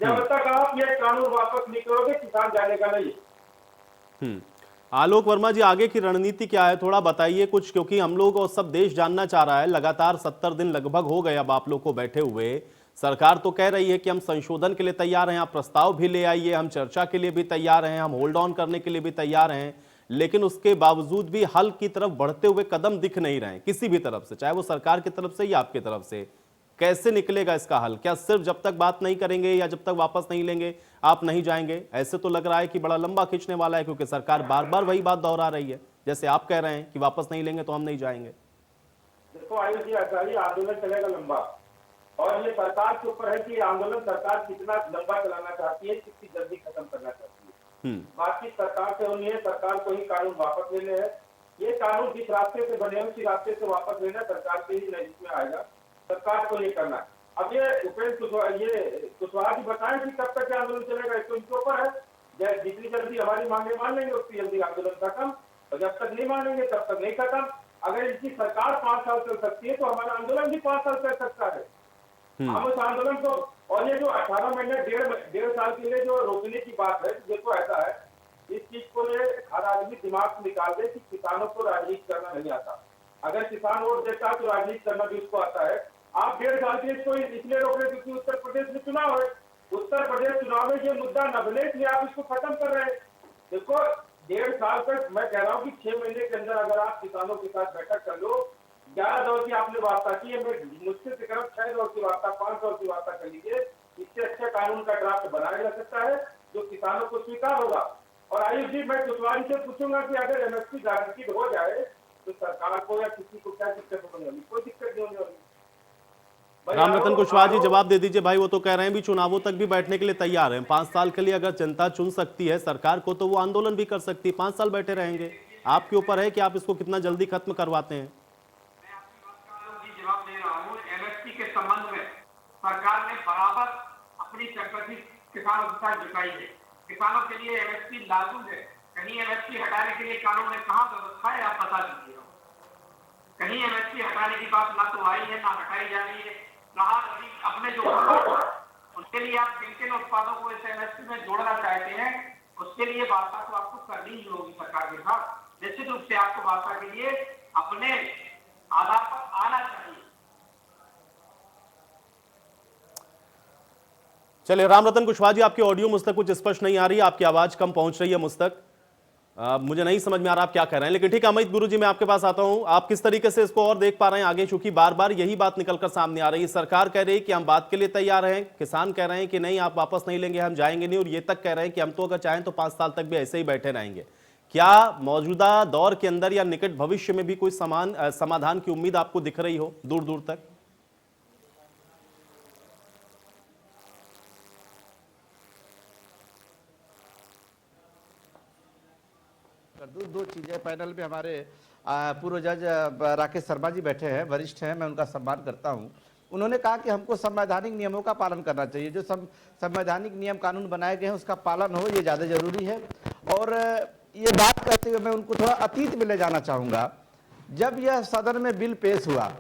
जब तक आप ये कानून वापस नहीं करोगे, किसान जाने का नहीं। आलोक वर्मा जी, आगे की रणनीति क्या है, थोड़ा बताइए कुछ, क्योंकि हम लोग और सब देश जानना चाह रहा है। लगातार 70 दिन लगभग हो गए अब आप लोग को बैठे हुए। सरकार तो कह रही है कि हम संशोधन के लिए तैयार हैं, आप प्रस्ताव भी ले आइए, हम चर्चा के लिए भी तैयार हैं, हम होल्ड ऑन करने के लिए भी तैयार हैं, लेकिन उसके बावजूद भी हल की तरफ बढ़ते हुए कदम दिख नहीं रहे किसी भी तरफ से, चाहे वो सरकार की तरफ से या आपकी तरफ से। कैसे निकलेगा इसका हल? क्या सिर्फ जब तक बात नहीं करेंगे या जब तक वापस नहीं लेंगे आप नहीं जाएंगे? ऐसे तो लग रहा है कि बड़ा लंबा खींचने वाला है, क्योंकि सरकार बार बार वही बात दोहरा रही है। जैसे आप कह रहे हैं कि वापस नहीं लेंगे तो हम नहीं जाएंगे। देखो आयुष जी, ऐसा ही आंदोलन चलेगा लंबा, और ये सरकार के ऊपर है कि आंदोलन सरकार कितना लंबा चलाना चाहती है, कितनी जल्दी खत्म करना चाहती है। बाकी सरकार से होनी है, सरकार को ही कानून वापस लेने हैं। ये कानून जिस रास्ते से बने उसी रास्ते से वापस लेना सरकार के ही नजदीक में आएगा, सरकार को ये करना है। अब ये उपेंद्र कुशवाहा जी बताएं कि कब तक आंदोलन चलेगा, इसको इनके ऊपर है। जितनी जल्दी हमारी मांगे मान लेंगे उतनी जल्दी आंदोलन खत्म, और जब तक नहीं मानेंगे तब तक नहीं खत्म। अगर इनकी सरकार 5 साल चल सकती है तो हमारा आंदोलन भी 5 साल चल सकता है। हम उस आंदोलन को, और ये जो 18 महीने डेढ़ साल के लिए जो रोकने की बात है, देखो ऐसा है, इस चीज को हर आदमी दिमाग से निकाल दे कि किसानों को राजनीति करना नहीं आता। अगर किसान वोट देता है तो राजनीति करना भी उसको आता है। आप 1.5 साल के इसको इसलिए रोक रहे क्योंकि उत्तर प्रदेश में चुनाव है। उत्तर प्रदेश चुनाव में ये मुद्दा न बने इसलिए आप इसको खत्म कर रहे हैं। देखो 1.5 साल तक मैं कह रहा हूँ कि 6 महीने के अंदर अगर आप किसानों के साथ बैठक कर लो, 11 दौर की आपने वार्ता की है, मैं मुश्किल से कह 6 दौर की वार्ता, 5 दौर की वार्ता कर लीजिए, इससे अच्छा कानून का ड्राफ्ट बनाया जा सकता है जो किसानों को स्वीकार होगा। और आयुष जी, मैं कुशवाहा से पूछूंगा कि अगर एमएसपी गारंटी हो जाए तो सरकार को या किसी को क्या दिक्कत होने वाली? कोई दिक्कत नहीं होने वाली। रामरतन कुशवाहा जी जवाब दे दीजिए भाई। वो तो कह रहे हैं भी चुनावों तक भी बैठने के लिए तैयार हैं। 5 साल के लिए अगर जनता चुन सकती है सरकार को तो वो आंदोलन भी कर सकती है। 5 साल बैठे रहेंगे। आपके ऊपर है कि आप इसको कितना जल्दी खत्म करवाते हैं। मैं आपकी बात का जवाब दे रहा हूँ। एमएसपी के संबंध में सरकार ने बराबर अपनी सरकर्मी किसानों के साथ जुटाई है। किसानों के लिए एमएसपी लागू है। कहीं एमएसपी हटाने के लिए कानून में कहाँ व्यवस्था है, आप बता दीजिए। कहीं एमएसपी हटाने की बात ना तो आई है ना हटाई जा रही है। कहा अपने जो उनके लिए आप किन किन उत्पादों को इस एमएसपी में जोड़ना चाहते हैं, उसके लिए वार्ता तो आपको करनी ही होगी सरकार के साथ। निश्चित रूप से आपको वार्ता के लिए अपने आधार पर आना चाहिए। चलिए रामरतन कुशवाहा जी, आपकी ऑडियो मुझ तक कुछ स्पष्ट नहीं आ रही, आपकी आवाज कम पहुंच रही है मुझ तक। मुझे नहीं समझ में आ रहा आप क्या कह रहे हैं, लेकिन ठीक है अमित गुरु जी मैं आपके पास आता हूं। आप किस तरीके से इसको और देख पा रहे हैं आगे, चूंकि बार बार यही बात निकलकर सामने आ रही है। सरकार कह रही है कि हम बात के लिए तैयार हैं, किसान कह रहे हैं कि नहीं आप वापस नहीं लेंगे, हम जाएंगे नहीं, और ये तक कह रहे हैं कि हम तो अगर चाहें तो 5 साल तक भी ऐसे ही बैठे रहेंगे। क्या मौजूदा दौर के अंदर या निकट भविष्य में भी कोई समाधान की उम्मीद आपको दिख रही हो दूर दूर तक? दो चीजें, पैनल में हमारे पूर्व जज राकेश शर्मा जी बैठे हैं, वरिष्ठ हैं, मैं उनका सम्मान करता हूं। उन्होंने कहा कि हमको संवैधानिक नियमों का पालन करना चाहिए। जो संवैधानिक नियम कानून बनाए गए हैं उसका पालन हो, ये ज़्यादा जरूरी है। और ये बात कहते हुए मैं उनको थोड़ा अतीत में ले जाना चाहूँगा। जब यह सदन में बिल पेश हुआ,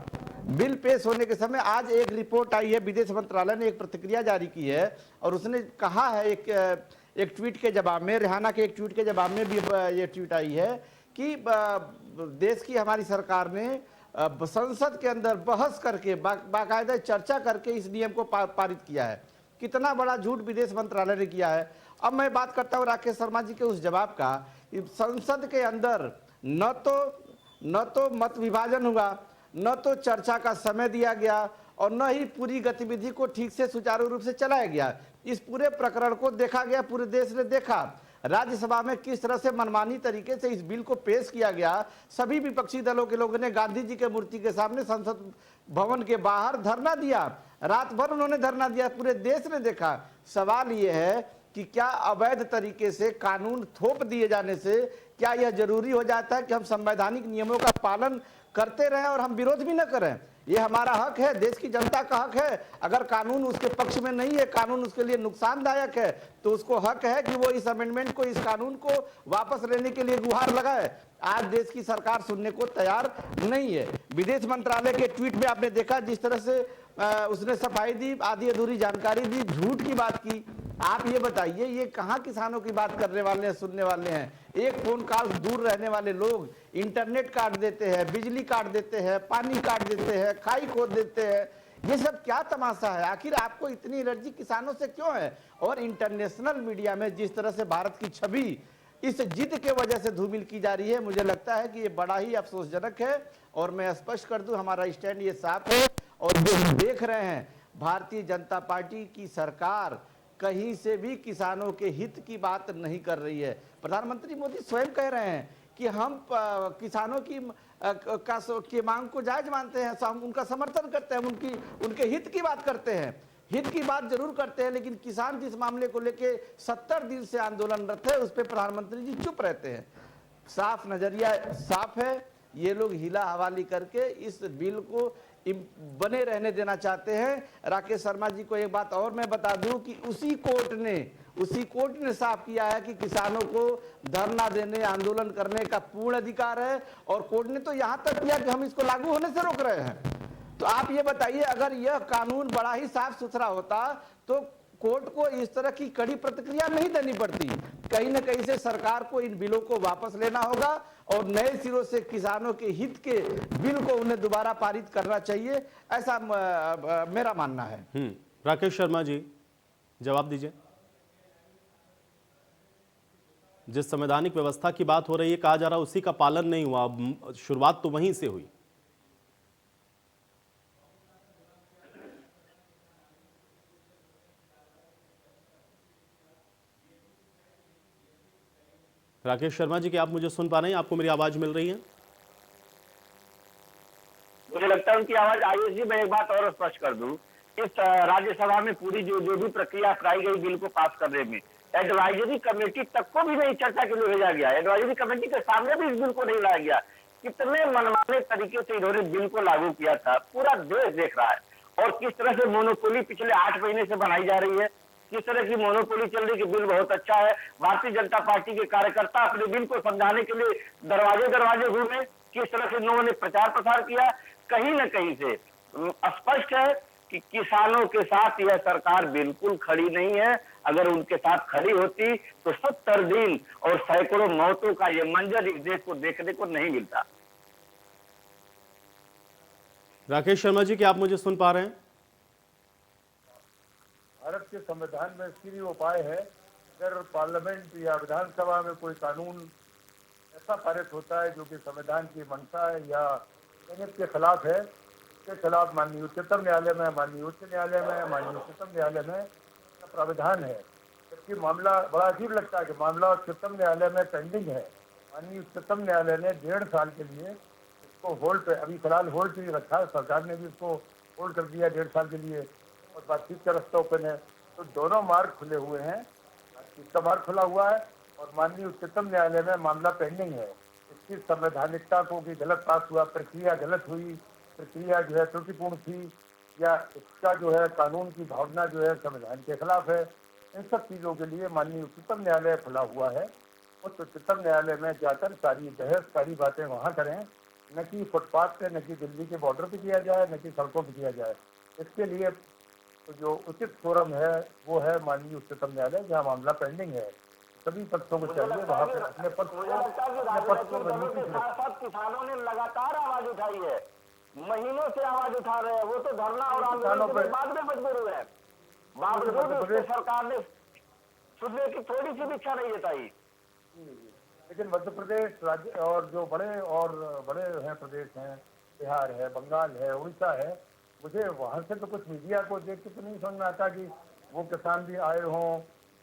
बिल पेश होने के समय आज एक रिपोर्ट आई है, विदेश मंत्रालय ने एक प्रतिक्रिया जारी की है और उसने कहा है एक ट्वीट के जवाब में, रिहाना के एक ट्वीट के जवाब में भी ये ट्वीट आई है कि देश की हमारी सरकार ने संसद के अंदर बहस करके बाकायदा चर्चा करके इस नियम को पारित किया है। कितना बड़ा झूठ विदेश मंत्रालय ने किया है। अब मैं बात करता हूँ राकेश शर्मा जी के उस जवाब का। संसद के अंदर न तो मत विभाजन हुआ, न तो चर्चा का समय दिया गया और न ही पूरी गतिविधि को ठीक से सुचारू रूप से चलाया गया। इस पूरे प्रकरण को देखा गया, पूरे देश ने देखा राज्यसभा में किस तरह से मनमानी तरीके से इस बिल को पेश किया गया। सभी विपक्षी दलों के लोगों ने गांधी जी के मूर्ति के सामने संसद भवन के बाहर धरना दिया, रात भर उन्होंने धरना दिया, पूरे देश ने देखा। सवाल यह है कि क्या अवैध तरीके से कानून थोप दिए जाने से क्या यह जरूरी हो जाता है कि हम संवैधानिक नियमों का पालन करते रहें और हम विरोध भी न करें? ये हमारा हक है, देश की जनता का हक है। अगर कानून उसके पक्ष में नहीं है, कानून उसके लिए नुकसानदायक है, तो उसको हक है कि वो इस अमेंडमेंट को, इस कानून को वापस लेने के लिए गुहार लगाए। आज देश की सरकार सुनने को तैयार नहीं है। विदेश मंत्रालय के ट्वीट में आपने देखा जिस तरह से उसने सफाई दी, आधी अधूरी जानकारी दी, झूठ की बात की। आप ये बताइए, ये कहाँ किसानों की बात करने वाले हैं, सुनने वाले हैं? एक फोन कॉल दूर रहने वाले लोग इंटरनेट काट देते हैं, बिजली काट देते हैं, पानी काट देते हैं, खाई खोद देते हैं। ये सब क्या तमाशा है? आखिर आपको इतनी एलर्जी किसानों से क्यों है? और इंटरनेशनल मीडिया में जिस तरह से भारत की छवि इस जिद के वजह से धूमिल की जा रही है, मुझे लगता है कि ये बड़ा ही अफसोसजनक है। और मैं स्पष्ट कर दूं, हमारा स्टैंड ये साफ है और देख रहे हैं भारतीय जनता पार्टी की सरकार कहीं से भी किसानों के हित की बात नहीं कर रही है। प्रधानमंत्री मोदी स्वयं कह रहे हैं कि हम किसानों की मांग को जायज मानते हैं, हम उनका समर्थन करते हैं, उनके हित की बात करते हैं, हित की बात जरूर करते हैं। लेकिन किसान जिस मामले को लेके 70 दिन से आंदोलनरत है, उस पर प्रधानमंत्री जी चुप रहते हैं। साफ नजरिया साफ है, ये लोग हिला हवाली करके इस बिल को बने रहने देना चाहते हैं। राकेश शर्मा जी को एक बात और मैं बता दूं कि उसी कोर्ट ने उसी कोर्ट ने साफ किया है कि किसानों को धरना देने, आंदोलन करने का पूर्ण अधिकार है, और कोर्ट ने तो यहां तक किया कि हम इसको लागू होने से रोक रहे हैं। तो आप ये बताइए, अगर यह कानून बड़ा ही साफ सुथरा होता तो कोर्ट को इस तरह की कड़ी प्रतिक्रिया नहीं देनी पड़ती। कहीं न कहीं से सरकार को इन बिलों को वापस लेना होगा और नए सिरों से किसानों के हित के बिल को उन्हें दोबारा पारित करना चाहिए, ऐसा मेरा मानना है। राकेश शर्मा जी, जवाब दीजिए। जिस संवैधानिक व्यवस्था की बात हो रही है, कहा जा रहा है उसी का पालन नहीं हुआ, शुरुआत तो वहीं से हुई। राकेश शर्मा जी, क्या आप मुझे सुन पा रहे हैं? आपको मेरी आवाज मिल रही है? मुझे लगता है उनकी आवाज आई है। जी, मैं एक बात और स्पष्ट कर दूं, इस राज्यसभा में पूरी जो भी प्रक्रिया अपनाई गई बिल को पास करने में, एडवाइजरी कमेटी तक को भी नहीं चर्चा के लिए भेजा गया। एडवाइजरी कमेटी के सामने भी इस बिल को नहीं लाया गया। कितने मनमाने तरीके से इन्होंने बिल को लागू किया था, पूरा देश देख रहा है। और किस तरह से मोनोपोली पिछले 8 महीने से बनाई जा रही है, किस तरह की मोनोपोली चल रही कि बिल बहुत अच्छा है। भारतीय जनता पार्टी के कार्यकर्ता अपने बिल को समझाने के लिए दरवाजे दरवाजे घूमे, किस तरह से लोगों ने प्रचार प्रसार किया। कहीं न कहीं से स्पष्ट है कि किसानों के साथ यह सरकार बिल्कुल खड़ी नहीं है। अगर उनके साथ खड़ी होती तो 70 दिन और सैकड़ों मौतों का यह मंजर इस देश को देखने को नहीं मिलता। राकेश शर्मा जी, क्या आप मुझे सुन पा रहे हैं? भारत के संविधान में इसके उपाय है, अगर पार्लियामेंट या विधानसभा में कोई कानून ऐसा पारित होता है जो कि संविधान की मंशा है या जनहित के खिलाफ है, के खिलाफ माननीय उच्चतम न्यायालय में, माननीय उच्च न्यायालय में, माननीय उच्चतम न्यायालय में प्राविधान है। जबकि मामला बड़ा अजीब लगता है कि मामला उच्चतम न्यायालय में पेंडिंग है। माननीय उच्चतम न्यायालय ने 1.5 साल के लिए इसको होल्ड पे, अभी फिलहाल होल्ड पे रखा है, सरकार ने भी इसको होल्ड कर दिया 1.5 साल के लिए, और बातचीत का रास्ता ओपन है। तो दोनों मार्ग खुले हुए हैं, बातचीत का मार्ग खुला हुआ है और माननीय उच्चतम न्यायालय में मामला पेंडिंग है। इसकी संवैधानिकता को भी गलत पास हुआ, प्रक्रिया गलत हुई, प्रक्रिया जो है त्रुटिपूर्ण थी, या इसका जो है कानून की भावना जो है संविधान के खिलाफ है। इन सब चीज़ों के लिए माननीय उच्चतम न्यायालय खुला हुआ है। उस उच्चतम न्यायालय में जाकर सारी बहस, सारी बातें वहाँ करें, न कि फुटपाथ पे, न कि दिल्ली के बॉर्डर पे किया जाए, न कि सड़कों पे किया जाए। इसके लिए तो जो उचित फोरम है वो है माननीय उच्चतम न्यायालय, जहाँ मामला पेंडिंग है। सभी पक्षों को चाहिए वहाँ पर अपने पक्ष किसानों ने लगातार आवाज उठाई है, महीनों से आवाज उठा रहे हैं। वो तो धरना और आंदोलन के बाद में मजबूर हुए हैं, बावजूद सरकार ने सुनने की थोड़ी सी भी इच्छा नहीं जताई। लेकिन मध्य प्रदेश राज्य और जो बड़े हैं प्रदेश हैं, बिहार है, बंगाल है, उड़ीसा है, मुझे वहाँ से तो कुछ मीडिया को देख के तो नहीं समझ में आता कि वो किसान भी आए हों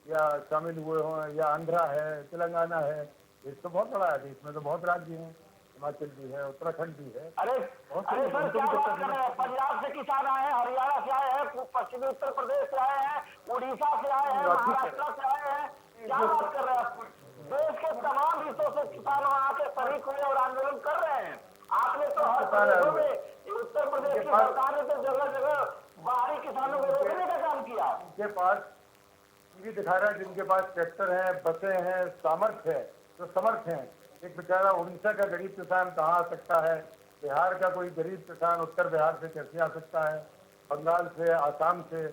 या शामिल हुए हों, या आंध्रा है, तेलंगाना है। देश तो बहुत बड़ा है, देश में तो बहुत राज्य हैं, हिमाचल भी है, उत्तराखंड भी है। अरे सर, क्या बात कर रहे हैं? पंजाब से किसान आए हैं, हरियाणा से आए हैं, पश्चिमी उत्तर प्रदेश से आए हैं, उड़ीसा से आए हैं, महाराष्ट्र से आए हैं। क्या बात कर रहे हैं? देश के तमाम हिस्सों से किसान वहाँ के शरीक हुए और आंदोलन कर रहे हैं। आपने तो हर प्रदेशों में, उत्तर प्रदेश की सरकार ने तो जगह जगह बाहरी किसानों को रोकने का काम किया। उनके पास टीवी दिखा रहा है, जिनके पास ट्रैक्टर है, बसें हैं, सामर्थ्य है, जो समर्थ हैं। एक बेचारा उड़ीसा का गरीब किसान कहाँ आ सकता है, बिहार का कोई गरीब किसान उत्तर बिहार से कैसे आ सकता है, बंगाल से, आसाम से,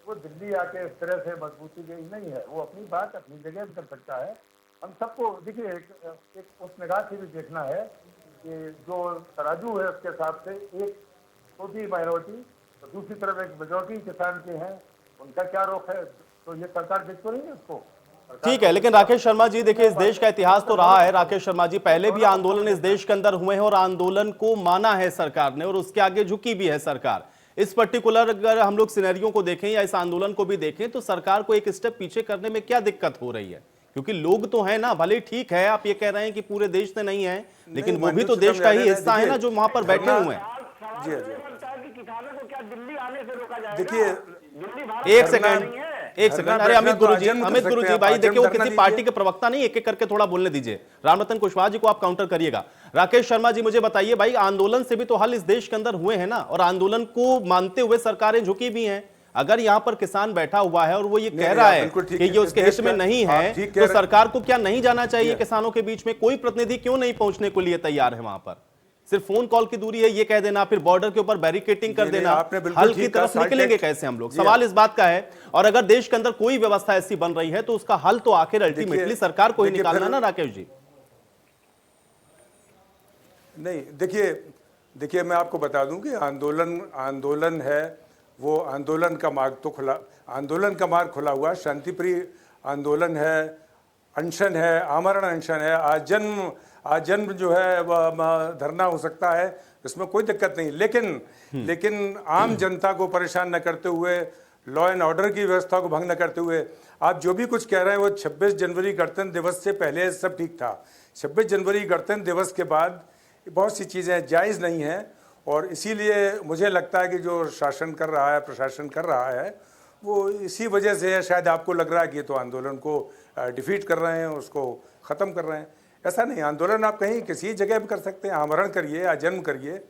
वो दिल्ली आके इस तरह से मजबूती गई नहीं है। वो अपनी बात अपनी जगह कर सकता है। हम सबको देखिए एक उस निगाह से भी देखना है कि जो तराजू है उसके हिसाब से एक छोटी माइनॉरिटी तो दूसरी तरफ एक मेजोरिटी किसान के हैं, उनका क्या रुख है, तो ये सरकार देख तो नहीं है उसको। ठीक है, लेकिन राकेश शर्मा जी देखिए, इस देश का इतिहास तो रहा है। राकेश शर्मा जी, पहले भी आंदोलन इस देश के अंदर हुए हैं और आंदोलन को माना है सरकार ने और उसके आगे झुकी भी है सरकार। इस पर्टिकुलर अगर हम लोग सिनेरियो को देखें या इस आंदोलन को भी देखें तो सरकार को एक स्टेप पीछे करने में क्या दिक्कत हो रही है? क्योंकि लोग तो है ना, भले ठीक है आप ये कह रहे हैं कि पूरे देश से नहीं है, लेकिन वो भी तो देश का ही हिस्सा है ना जो वहां पर बैठे हुए हैं। किसानों को क्या दिल्ली आने से रोका जाएगा? देखिए एक सेकंड, अरे अमित गुरु जी भाई देखिए, वो किसी पार्टी के प्रवक्ता नहीं, एक एक करके थोड़ा बोलने दीजिए। रामरतन कुशवाहा जी को आप काउंटर करिएगा। राकेश शर्मा जी मुझे बताइए भाई, आंदोलन से भी तो हल इस देश के अंदर हुए हैं ना, और आंदोलन को मानते हुए सरकारें झुकी भी हैं। अगर यहाँ पर किसान बैठा हुआ है और वो ये कह नहीं, रहा आप है बिल्कुल ठीक कि है। ये उसके हित में नहीं है, आप ठीक कह तो रहे- सरकार को क्या नहीं जाना चाहिए किसानों के बीच में? कोई प्रतिनिधि क्यों नहीं पहुंचने को लिए तैयार है वहां पर? सिर्फ फोन कॉल की दूरी है ये कह देना, फिर बॉर्डर के ऊपर बैरिकेटिंग कर नहीं, देना, आपने बिल्कुल हल की ठीक कहा, तरफ निकलेंगे साल्टेक- कैसे हम लोग? जी सवाल हाँ। इस बात का है। और अगर देश के अंदर कोई व्यवस्था ऐसी बन रही है तो उसका हल तो आखिर अल्टीमेटली सरकार को ही देखिए, निकालना फिर- ना, राकेश जी। नहीं, देखिए मैं आपको बता दूं कि आंदोलन है, वो आंदोलन का मार्ग तो खुला, आंदोलन का मार्ग खुला हुआ, शांतिप्रिय आंदोलन है, अनशन है, आमरण अनशन है, आजन्म जो है वह धरना हो सकता है, इसमें कोई दिक्कत नहीं। लेकिन आम जनता को परेशान न करते हुए, लॉ एंड ऑर्डर की व्यवस्था को भंग न करते हुए, आप जो भी कुछ कह रहे हैं वो 26 जनवरी गणतंत्र दिवस से पहले सब ठीक था। 26 जनवरी गणतंत्र दिवस के बाद बहुत सी चीज़ें जायज़ नहीं हैं, और इसीलिए मुझे लगता है कि जो शासन कर रहा है, प्रशासन कर रहा है, वो इसी वजह से है। शायद आपको लग रहा है कि ये तो आंदोलन को डिफीट कर रहे हैं, उसको ख़त्म कर रहे हैं। ऐसा नहीं, आंदोलन आप कहीं किसी जगह भी कर सकते हैं, आमरण करिए, आजन्म करिए,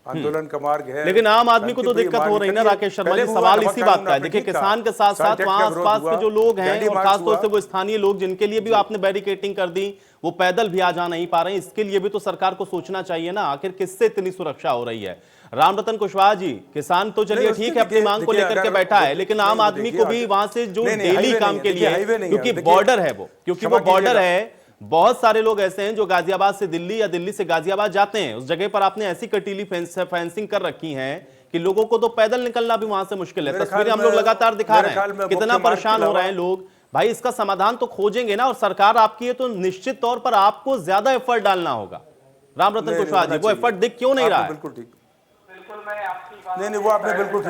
आंदोलन का मार्ग है। लेकिन आम आदमी को तो दिक्कत हो रही है ना राकेश शर्मा जी, सवाल इसी बात का है। देखिए किसान के साथ साथ वहां आसपास के जो लोग हैं और खासतौर से वो स्थानीय लोग जिनके लिए भी आपने बैरिकेटिंग कर दी, वो पैदल भी आ जा नहीं पा रहे हैं, इसके लिए भी तो सरकार को सोचना चाहिए ना, आखिर किससे इतनी सुरक्षा हो रही है? रामरतन कुशवाहा जी, किसान तो चलिए ठीक है अपनी मांग को लेकर के बैठा है, लेकिन आम आदमी को भी वहां से जो डेली काम के लिए, क्योंकि बॉर्डर है वो, क्योंकि वो बॉर्डर है, बहुत सारे लोग ऐसे हैं जो गाजियाबाद से दिल्ली या दिल्ली से गाजियाबाद जाते हैं। उस जगह पर आपने ऐसी कटीली फेंसिंग कर रखी है कि लोगों को तो पैदल निकलना भी वहां से मुश्किल है। तस्वीरें हम लोग लगातार दिखा रहे हैं, कितना परेशान हो रहे हैं लोग। भाई इसका समाधान तो खोजेंगे ना, और सरकार आपकी है तो निश्चित तौर पर आपको ज्यादा एफर्ट डालना होगा। रामरतन कुशवाहा जी, वो एफर्ट दिख क्यों नहीं रहा है? बिल्कुल ठीक, बिल्कुल मैं आपकी बात नहीं, वो आपने बिल्कुल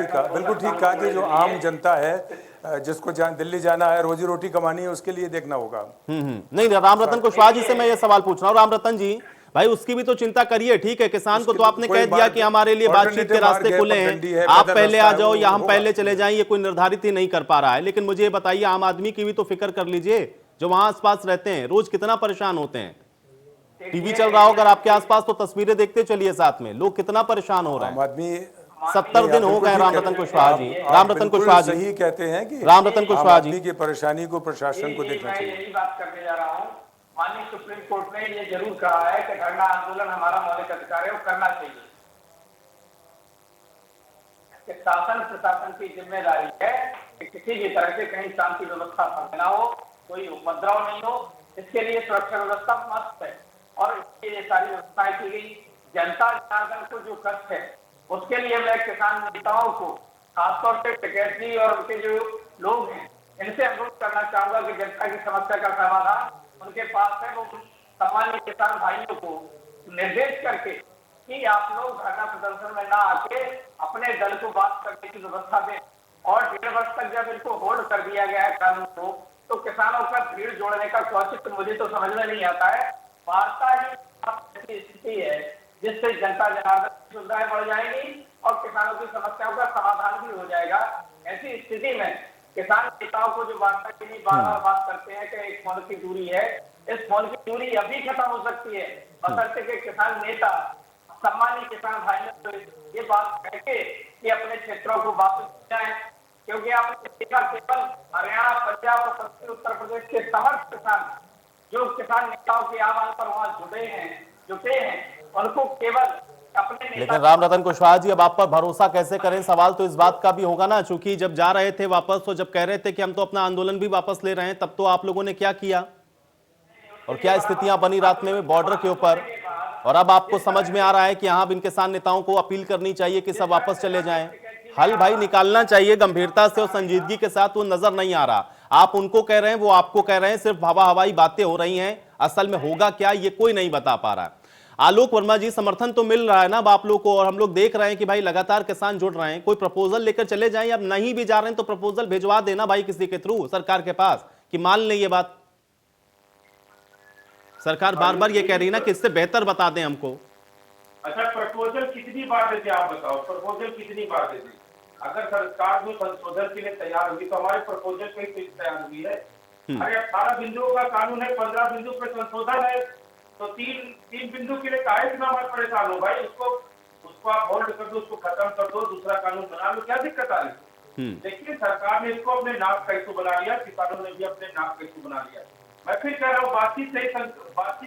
ठीक कहा कि जो आम जनता है, जिसको दिल्ली जाना है, रोजी रोटी कमानी है, उसके लिए देखना होगा। नहीं, रामरतन कुशवाहा जी से मैं ये सवाल पूछ रहा हूँ। रामरतन जी भाई, उसकी भी तो चिंता करिए, ठीक है, किसान को तो आपने कह दिया कि हमारे लिए बातचीत के रास्ते खुले हैं, आप पहले आ जाओ या हम पहले चले जाएं, ये कोई निर्धारित ही नहीं कर पा रहा है। लेकिन मुझे ये बताइए, आम आदमी की भी तो फिक्र कर लीजिए, जो वहां आसपास रहते हैं, रोज कितना परेशान होते हैं। टीवी चल रहा हो अगर आपके आसपास तो तस्वीरें देखते चलिए साथ में, लोग कितना परेशान हो रहे हैं। आदमी 70 दिन हो गए रामरतन कुशवाहा जी, रामरतन कुशवाहा जी सही कहते हैं कि रामरतन कुशवाहा जी की परेशानी को प्रशासन को देखना मैं चाहिए। यही बात करने जा रहा हूँ। माननीय सुप्रीम कोर्ट ने ये जरूर कहा है कि धरना आंदोलन हमारा मौलिक अधिकार है, वो करना चाहिए। कि शासन प्रशासन की जिम्मेदारी है कि किसी भी तरह से कहीं शांति व्यवस्था भंग ना हो, कोई उपद्रव नहीं हो, इसके लिए सुरक्षा व्यवस्था मस्त है और इसके लिए सारी व्यवस्थाएं की गई। जनता जनार्दन को जो कष्ट है उसके लिए मैं किसान नेताओं को, खासतौर से सेक्रेटरी और उनके जो लोग हैं, इनसे अनुरोध करना चाहूंगा कि जनता की समस्या का समाधान उनके पास है। वो सामान्य किसान भाइयों को निर्देश करके कि आप लोग धरना प्रदर्शन में ना आके अपने दल को बात करने की व्यवस्था दें। और 1.5 वर्ष तक जब इनको होल्ड कर दिया गया है कानून को, तो किसानों का भीड़ जोड़ने का औचित्य मुझे तो समझ में नहीं आता है। वार्ता ही ऐसी स्थिति है जिससे जनता जनार्दन की सुविधाएं बढ़ जाएंगी और किसानों की समस्याओं का समाधान भी हो जाएगा। ऐसी स्थिति में किसान नेताओं को जो वार्ता के लिए बार बार बात करते हैं कि एक फोन की दूरी है, इस फोन की दूरी अभी खत्म हो सकती है, बशर्ते कि किसान नेता, सम्मानित किसान भाइयों को ये बात कह के कि अपने क्षेत्रों को वापस जाए। क्योंकि आपने देखा केवल हरियाणा, पंजाब और पश्चिमी उत्तर प्रदेश के समर्थ किसान जो किसान नेताओं के आह्वान पर वहां जुटे हैं, उनको केवल अपने नेता। लेकिन रामरतन कुशवाहा जी, अब आप पर भरोसा कैसे करें? सवाल तो इस बात का भी होगा ना, चूंकि जब जा रहे थे वापस, तो जब कह रहे थे कि हम तो अपना आंदोलन भी वापस ले रहे हैं, तब तो आप लोगों ने क्या किया और क्या स्थितियां बनी रात में बॉर्डर के ऊपर? और अब आपको समझ में आ रहा है कि यहाँ इन किसान नेताओं को अपील करनी चाहिए कि सब वापस चले जाएं। हल भाई निकालना चाहिए गंभीरता से और संजीदगी के साथ, वो नजर नहीं आ रहा। आप उनको कह रहे हैं, वो आपको कह रहे हैं, सिर्फ हवाई बातें हो रही हैं। असल में होगा क्या ये कोई नहीं बता पा रहा है। आलोक वर्मा जी, समर्थन तो मिल रहा है ना अब आप लोग को, और हम लोग देख रहे हैं कि भाई लगातार किसान जुड़ रहे हैं। कोई प्रपोजल लेकर चले जाएं, अब नहीं भी जा रहे हैं तो प्रपोजल भिजवा देना भाई किसी के थ्रू सरकार के पास, कि मान लें ये बात। सरकार बार बार ये कह रही है ना कि इससे बेहतर बता दें हमको। अच्छा, प्रपोजल कितनी बार देते आप बताओ, प्रपोजल कितनी बार देते? अगर सरकार जो संशोधन के लिए तैयार होगी तो हमारे प्रपोजल पे तैयार हुई है। अरे 18 बिंदुओं का कानून है, 15 बिंदु पे संशोधन है, तो तीन बिंदु के लिए काहे इतना मत परेशान हो भाई? उसको आप होल्ड कर दो, उसको खत्म कर दो, दूसरा कानून बना लो, क्या दिक्कत आ रही? लेकिन सरकार ने इसको अपने नाक का इशू बना लिया, किसानों ने भी अपने नाक का इशू बना लिया। मैं फिर कह रहा हूँ बातचीत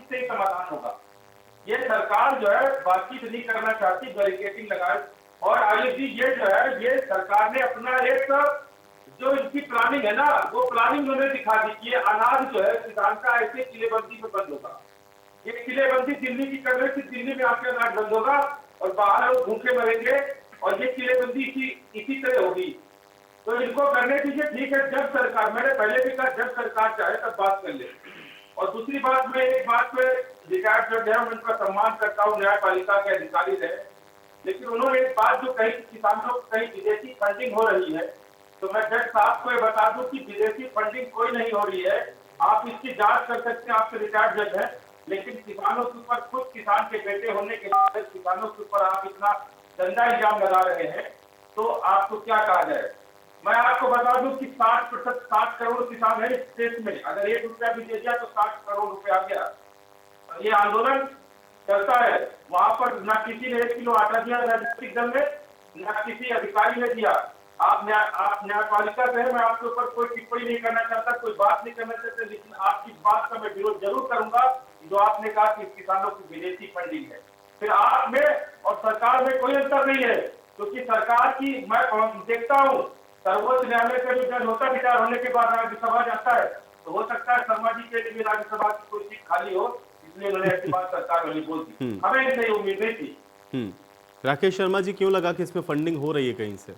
से ही समाधान होगा। ये सरकार जो है बातचीत नहीं करना चाहती, बैरिकेडिंग लगाए। और आयुष जी ये जो है ये सरकार ने अपना एक जो इनकी प्लानिंग है ना वो प्लानिंग उन्होंने दिखा दी कि ये अनाज जो है किसान का ऐसे किलेबंदी में बंद होगा। ये किलेबंदी दिल्ली की कर रहे थी, दिल्ली में आके अनाज बंद होगा और बाहर लोग भूखे मरेंगे और ये किलेबंदी इसी तरह होगी। तो इनको करने दीजिए, ठीक है। जब सरकार, मैंने पहले भी कहा जब सरकार चाहे तब बात कर ले। और दूसरी बात, मैं एक बात पे रिटायर्ड जज है उनका सम्मान करता हूँ, न्यायपालिका के अधिकारी रहे, लेकिन उन्होंने एक बात जो कही किसानों को कहीं विदेशी फंडिंग हो रही है, तो मैं जज साहब को बता दूं कि विदेशी फंडिंग कोई नहीं हो रही है। आप इसकी जांच कर सकते हैं, आपके रिटायर्ड जज हैं, लेकिन किसानों के ऊपर, खुद किसान के बेटे होने के बाद किसानों के ऊपर आप इतना गंदा इल्जाम लगा रहे हैं, तो आपको क्या कहा जाए। मैं आपको बता दूं कि 60 करोड़ किसान है इस देश में, अगर 1 रुपया भी दे दिया तो 60 करोड़ रुपया आ गया। ये आंदोलन चलता है, वहां पर न किसी ने 1 किलो आटा दिया राजनीतिक दल में, न किसी अधिकारी ने दिया। आप न्यायपालिका से है, मैं आपके ऊपर कोई टिप्पणी नहीं करना चाहता, कोई बात नहीं करना चाहता, लेकिन आपकी बात का मैं विरोध जरूर करूंगा जो आपने कहा कि किसानों की विदेशी फंडिंग है। फिर आप में और सरकार में कोई अंतर नहीं है, क्योंकि सरकार की मैं देखता हूँ सर्वोच्च न्यायालय का जो जज होता रिटायर होने के बाद राज्यसभा जाता है, तो हो सकता है शर्मा जी के लिए राज्यसभा की कोई सीट खाली हो, इसलिए उन्होंने ऐसी बात सरकार वाली बोल दी। हमें इससे उम्मीद नहीं थी। राकेश शर्मा जी, क्यों लगा कि इसमें फंडिंग हो रही है कहीं से?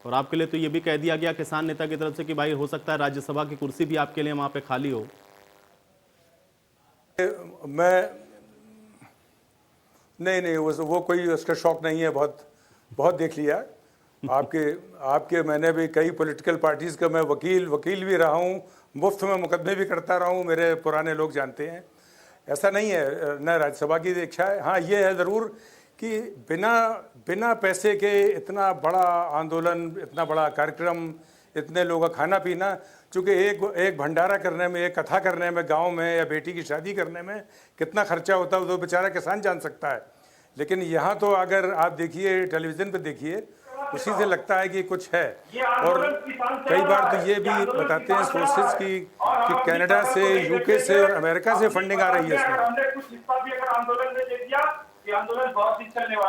और आपके लिए तो ये भी कह दिया गया किसान नेता की तरफ से कि भाई हो सकता है राज्यसभा की कुर्सी भी आपके लिए वहां पे खाली हो। मैं नहीं वो कोई उसका शौक नहीं है, बहुत देख लिया आपके मैंने भी कई पॉलिटिकल पार्टीज का मैं वकील भी रहा हूँ, मुफ्त में मुकदमे भी करता रहा हूँ, मेरे पुराने लोग जानते हैं। ऐसा नहीं है न राज्यसभा की इच्छा है। हाँ, ये है ज़रूर कि बिना पैसे के इतना बड़ा आंदोलन, इतना बड़ा कार्यक्रम, इतने लोगों का खाना पीना, चूँकि एक भंडारा करने में, एक कथा करने में गांव में या बेटी की शादी करने में कितना खर्चा होता है वो तो बेचारा किसान जान सकता है। लेकिन यहाँ तो अगर आप देखिए, टेलीविज़न पे देखिए, उसी से लगता है कि कुछ है। और कई बार तो ये भी बताते हैं सोर्सेज कि कनाडा से, यूके से और अमेरिका से फंडिंग आ रही है इसमें।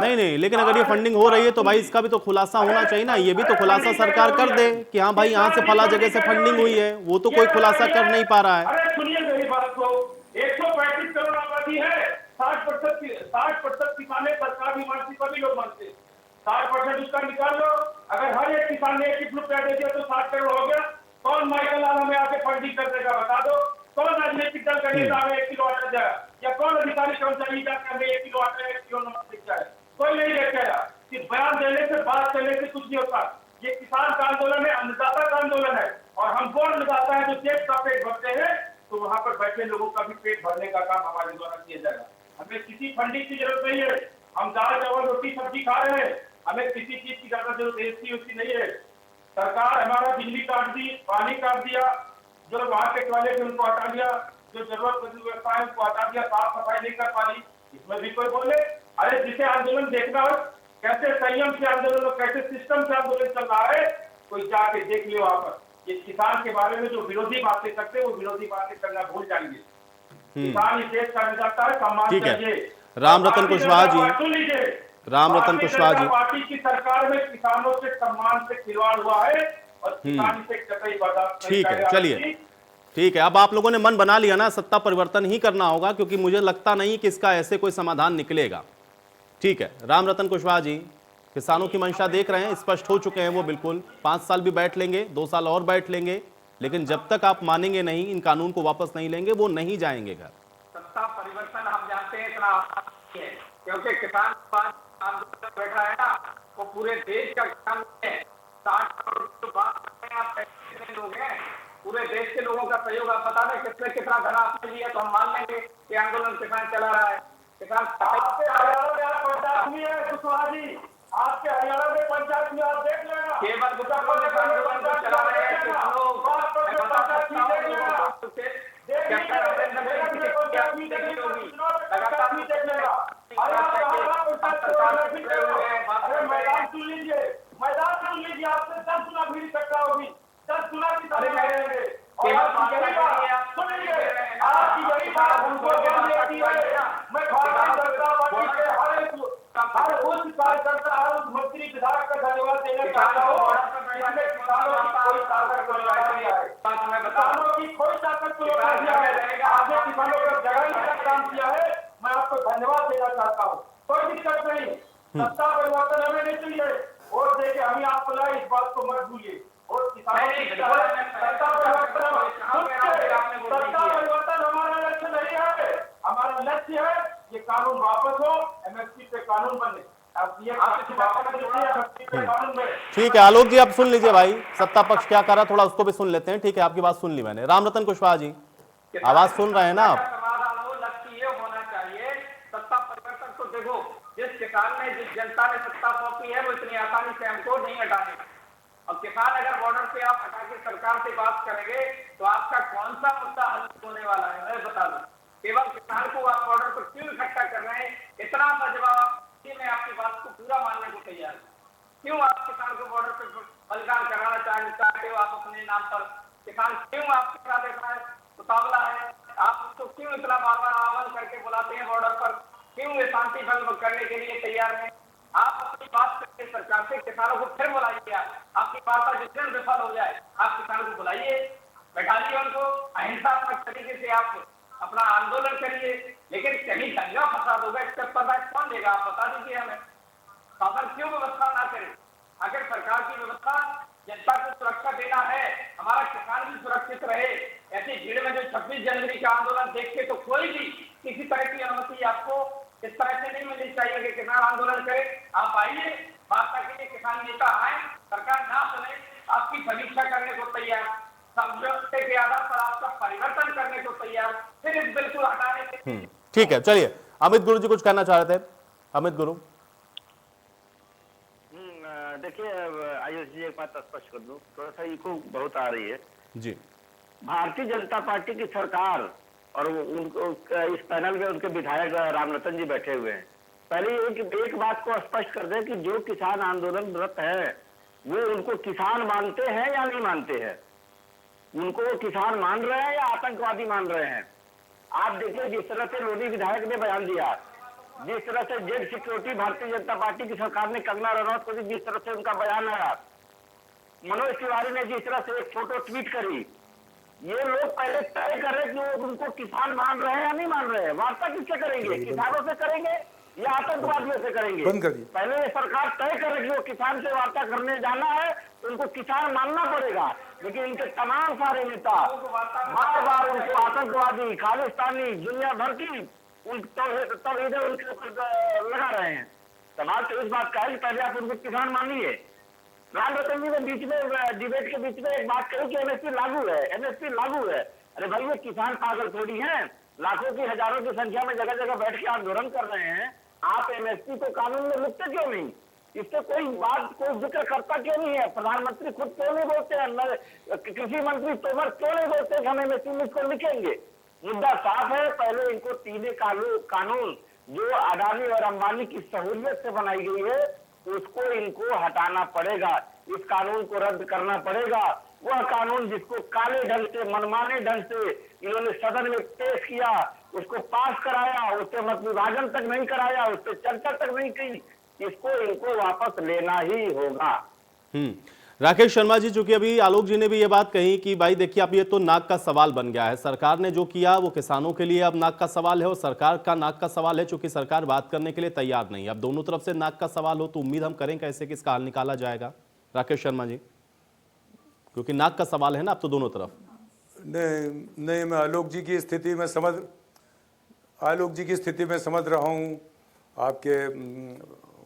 नहीं, लेकिन अगर ये फंडिंग हो रही है तो भाई इसका भी तो खुलासा होना चाहिए ना। ये भी तो खुलासा सरकार कर दे कि हाँ भाई यहाँ से फला जगह से फंडिंग हुई है, वो तो कोई खुलासा कर नहीं पा रहा है। अरे सुनिए मेरी बात को, 135 करोड़ आबादी है, 60% किसान है, सरकार भी मानती, सभी लोग मानते हैं। 60% उसका निकाल लो, अगर हर एक किसान ने 1 रुपया दे दिया तो 60 करोड़ हो गया। कौन माइकल आला में आके फंडिंग कर देगा बता दो? कौन राजनीतिक दल का नेता हमें 1 किलो आटा जाए, या कौन अधिकारी कर्मचारी जाकर हमें 1 किलो आटा, 1 किलो नमक दिख जाए? कोई नहीं देखेगा। कि बयान देने से, बात करने से कुछ नहीं होता। ये किसान का आंदोलन है, अन्नदाता का आंदोलन है, और हम वो अन्नदाता है जो देश का पेट भरते हैं, तो वहां पर बैठे लोगों का भी पेट भरने का काम हमारे द्वारा किया जाएगा। हमें किसी फंडिंग की जरूरत नहीं है। हम दाल चावल रोटी सब्जी खा रहे हैं, हमें किसी चीज की ज्यादा जरूरत उसकी नहीं है। सरकार हमारा बिजली काट दी, पानी काट दिया, जो वहां के टॉयलेट है उनको हटा दिया, जो जरूरत व्यवस्था है उनको हटा दिया, साफ सफाई नहीं कर पा रही। इसमें भी कोई बोले? अरे जिसे आंदोलन देखना हो, कैसे संयम से आंदोलन, कैसे सिस्टम से आंदोलन चल रहा है, कोई जाके देख लियो। वहां पर ये किसान के बारे में जो विरोधी बातें करते हैं, वो विरोधी बातें करना भूल जाएंगे। किसान इस देश का अन्नदाता है, सम्मान चाहिए। रामरतन कुशवाहा जी, रामरतन कुशवाहा जी, पार्टी की सरकार में किसानों के सम्मान से खिलवाड़ हुआ है और किसान इसे कतई बर्दाश्त नहीं करेगा। चलिए ठीक है, अब आप लोगों ने मन बना लिया ना, सत्ता परिवर्तन ही करना होगा, क्योंकि मुझे लगता नहीं कि इसका ऐसे कोई समाधान निकलेगा। ठीक है, रामरतन कुशवाहा जी, किसानों की मंशा देख रहे हैं, स्पष्ट हो चुके हैं वो बिल्कुल। 5 साल भी बैठ लेंगे, 2 साल और बैठ लेंगे, लेकिन जब तक आप मानेंगे नहीं, इन कानून को वापस नहीं लेंगे, वो नहीं जाएंगे घर। सत्ता परिवर्तन हम जानते हैं इतना है, क्योंकि किसान आंदोलन बैठा है ना, वो पूरे देश का किसान है। 60 करोड़ की बात करते हैं आप, कितने लोग हैं? पूरे देश के लोगों का सहयोग आप बता दें किसने कितना धन आपने लिया, तो हम मान लेंगे कि आंदोलन किसान चला रहा है। किसान आपके हरियाणा में आप पंचायत में है कुशवाहा जी, आपके हरियाणा में पंचायत में आप देख लेना, केवल आंदोलन चला रहे हैं किसानों। मैदान सुन लीजिए, आप को कर दिया है, आधे किसानों का जगाने का काम किया है। मैं आपको धन्यवाद देना चाहता हूँ। कोई दिक्कत नहीं, सत्ता परिवर्तन हमें नहीं चाहिए। वोट देके हम ही आपको लाए, इस बात को मत भूलिए। और किसानों की सत्ता परिवर्तन हमारा लक्ष्य नहीं है। हमारा लक्ष्य है ये कानून वापस हो, एमएसपी पे कानून बने। अब ये कानून बने। ठीक है आलोक जी, आप सुन लीजिए भाई, सत्ता पक्ष क्या कर रहा, थोड़ा उसको भी सुन लेते हैं। ठीक है, आपकी बात सुन ली मैंने। रामरतन कुशवाहा जी, आवाज सुन रहे हैं ना आप? समाधान हो, लक्ष्य ये होना चाहिए सत्ता परिवर्तन। तो देखो, जिस किसान ने, जिस जनता ने सत्ता सौंपी है, वो इतनी आसानी से हमको नहीं हटाने। अब किसान अगर बॉर्डर पे आप हटा के सरकार से बात करेंगे तो आपका कौन सा मुद्दा हल होने वाला है, मैं बता दूं। केवल किसान को आप बॉर्डर पर क्यों इकट्ठा कर रहे हैं, इतना सा जवाब मैं आपकी बात को पूरा मानने को तैयार हूं। क्यों आप किसान को बॉर्डर पर बलिदान कराना चाहते हो आप अपने नाम पर? किसान क्यों आपके साथ ऐसा मुकाबला है? आप उसको क्यों इतना बार बार आह्वान करके बुलाते हैं बॉर्डर पर? क्यों ये शांति भंग करने के लिए तैयार हैं? आप अपनी बात करके सरकार से किसानों को फिर बुलाइए। आपकी वार्ता जिस दिन विफल हो जाए, आप किसानों को बुलाइए, बैठाइए उनको, अहिंसात्मक तरीके से आप अपना आंदोलन करिए। लेकिन कहीं दंगा फसाद होगा, इसका पता कौन देगा? आप बता दीजिए हमें। शासन क्यों व्यवस्था ना करे? अगर सरकार की व्यवस्था जनता को सुरक्षा देना है, हमारा किसान भी सुरक्षित रहे, ऐसी भीड़ में जो 26 जनवरी का आंदोलन देख के तो कोई भी किसी तरह की अनुमति आपको इस तरह से नहीं मिलनी चाहिए कि किसान आंदोलन करे। आप आइए, वार्ता के लिए किसान नेता आए, सरकार ना सुने, आपकी समीक्षा करने को तैयार, समझौते के आधार पर आपका परिवर्तन करने को तैयार, फिर इस बिल को हटाने के। ठीक है, चलिए अमित गुरु जी कुछ कहना चाह रहे थे। अमित गुरु, देखिए आयुष जी, एक बात स्पष्ट कर दूं, थोड़ा सा इको बहुत आ रही है जी। भारतीय जनता पार्टी की सरकार और उनको इस पैनल में उनके विधायक रामरतन जी बैठे हुए हैं। पहले एक बात को स्पष्ट कर दें कि जो किसान आंदोलनरत है वो उनको किसान मानते हैं या नहीं मानते हैं? उनको वो किसान मान रहे हैं या आतंकवादी मान रहे हैं? आप देखिए, जिस तरह से लोधी विधायक ने बयान दिया, जिस तरह से Z security Bharatiya Janata party की सरकार ने कंगना रनौत को जिस तरह से उनका बयान आया, मनोज तिवारी ने जिस तरह से एक फोटो ट्वीट करी, ये लोग पहले तय करें कि वो उनको किसान मान रहे हैं या नहीं मान रहे हैं। वार्ता किससे करेंगे? किसानों से करेंगे या आतंकवादियों से करेंगे? पहले ये सरकार तय करे कि वो किसान से वार्ता करने जाना है तो उनको किसान मानना पड़ेगा। लेकिन इनके तमाम सारे नेता बार बार उनको आतंकवादी, खालिस्तानी, दुनिया भर की तब इधर उनके ऊपर लगा रहे हैं। सवाल तो इस बात का है कि पहले आप उनको किसान मानिए। रामरतन जी ने बीच में डिबेट के बीच में एक बात कही कि एमएसपी लागू है, एमएसपी लागू है। अरे भाई, ये किसान पागल थोड़ी हैं, लाखों की हजारों की संख्या में जगह जगह बैठ के आंदोलन कर रहे हैं। आप एमएसपी को कानून में लिखते क्यों नहीं? इससे कोई बात, कोई जिक्र करता क्यों नहीं है? प्रधानमंत्री खुद क्यों नहीं बोलते हैं? कृषि मंत्री तोमर क्यों नहीं बोलते कि हम एमएसपी में इसको लिखेंगे? मुद्दा साफ है। पहले इनको तीनों कानून जो अडानी और अंबानी की सहूलियत से बनाई गई है उसको इनको हटाना पड़ेगा। इस कानून को रद्द करना पड़ेगा। वह कानून जिसको काले ढंग से, मनमाने ढंग से इन्होंने सदन में पेश किया, उसको पास कराया, उससे मत विभाजन तक नहीं कराया, उससे चर्चा तक नहीं की, इसको इनको वापस लेना ही होगा। राकेश शर्मा जी, चूंकि अभी आलोक जी ने भी ये बात कही कि भाई देखिए, अब ये तो नाक का सवाल बन गया है। सरकार ने जो किया वो किसानों के लिए अब नाक का सवाल है और सरकार का नाक का सवाल है, चूंकि सरकार बात करने के लिए तैयार नहीं। अब दोनों तरफ से नाक का सवाल हो तो उम्मीद हम करें कैसे कि इसका हल निकाला जाएगा? राकेश शर्मा जी, क्योंकि नाक का सवाल है ना अब तो दोनों तरफ। नहीं, मैं आलोक जी की स्थिति में समझ रहा हूँ। आपके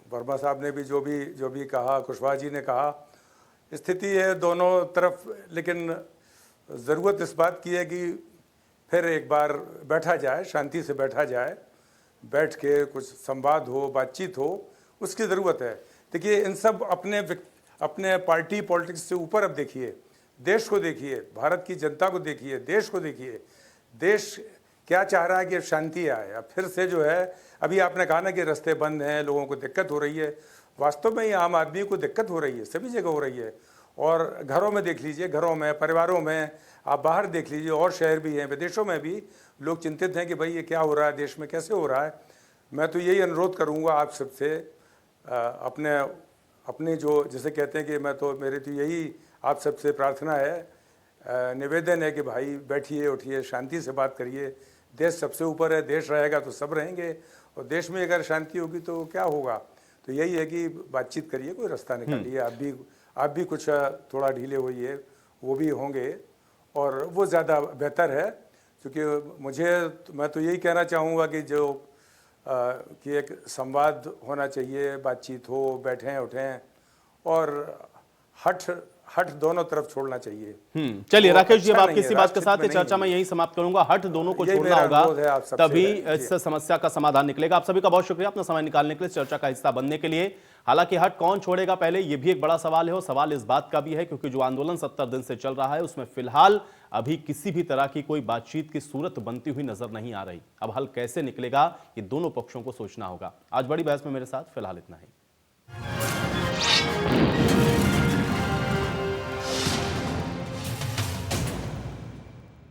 वर्मा साहब ने भी जो भी कहा, कुशवाहा जी ने कहा, स्थिति है दोनों तरफ। लेकिन ज़रूरत इस बात की है कि फिर एक बार बैठा जाए, शांति से बैठा जाए, बैठ के कुछ संवाद हो, बातचीत हो, उसकी ज़रूरत है। देखिए, इन सब अपने पार्टी पॉलिटिक्स से ऊपर अब देखिए, देश को देखिए, भारत की जनता को देखिए, देश को देखिए। देश क्या चाह रहा है कि शांति आए। अब फिर से जो है, अभी आपने कहा ना कि रास्ते बंद हैं, लोगों को दिक्कत हो रही है। वास्तव में ही आम आदमी को दिक्कत हो रही है, सभी जगह हो रही है। और घरों में देख लीजिए, घरों में, परिवारों में, आप बाहर देख लीजिए, और शहर भी हैं, विदेशों में भी लोग चिंतित हैं कि भाई ये क्या हो रहा है, देश में कैसे हो रहा है। मैं तो यही अनुरोध करूँगा आप सबसे, अपने जो जैसे कहते हैं कि मेरी तो यही आप सबसे प्रार्थना है निवेदन है कि भाई बैठिए उठिए शांति से बात करिए, देश सबसे ऊपर है, देश रहेगा तो सब रहेंगे, और देश में अगर शांति होगी तो क्या होगा। तो यही है कि बातचीत करिए, कोई रास्ता निकालिए। आप भी कुछ थोड़ा ढीले होइए, वो भी होंगे और वो ज़्यादा बेहतर है। क्योंकि मैं तो यही कहना चाहूँगा कि कि एक संवाद होना चाहिए, बातचीत हो, बैठें उठें, और हट दोनों तरफ छोड़ना चाहिए। चलिए राकेश जी, अब अच्छा आप किसी बात के साथ ये चर्चा में यही समाप्त करूंगा। हट दोनों को छोड़ना होगा, तभी इस समस्या का समाधान निकलेगा। आप सभी का बहुत शुक्रिया अपना समय निकालने के लिए, चर्चा का हिस्सा बनने के लिए। हालांकि हट कौन छोड़ेगा पहले, ये भी एक बड़ा सवाल है, और सवाल इस बात का भी है क्योंकि जो आंदोलन 70 दिन से चल रहा है उसमें फिलहाल अभी किसी भी तरह की कोई बातचीत की सूरत बनती हुई नजर नहीं आ रही। अब हल कैसे निकलेगा ये दोनों पक्षों को सोचना होगा। आज बड़ी बहस में मेरे साथ फिलहाल इतना ही।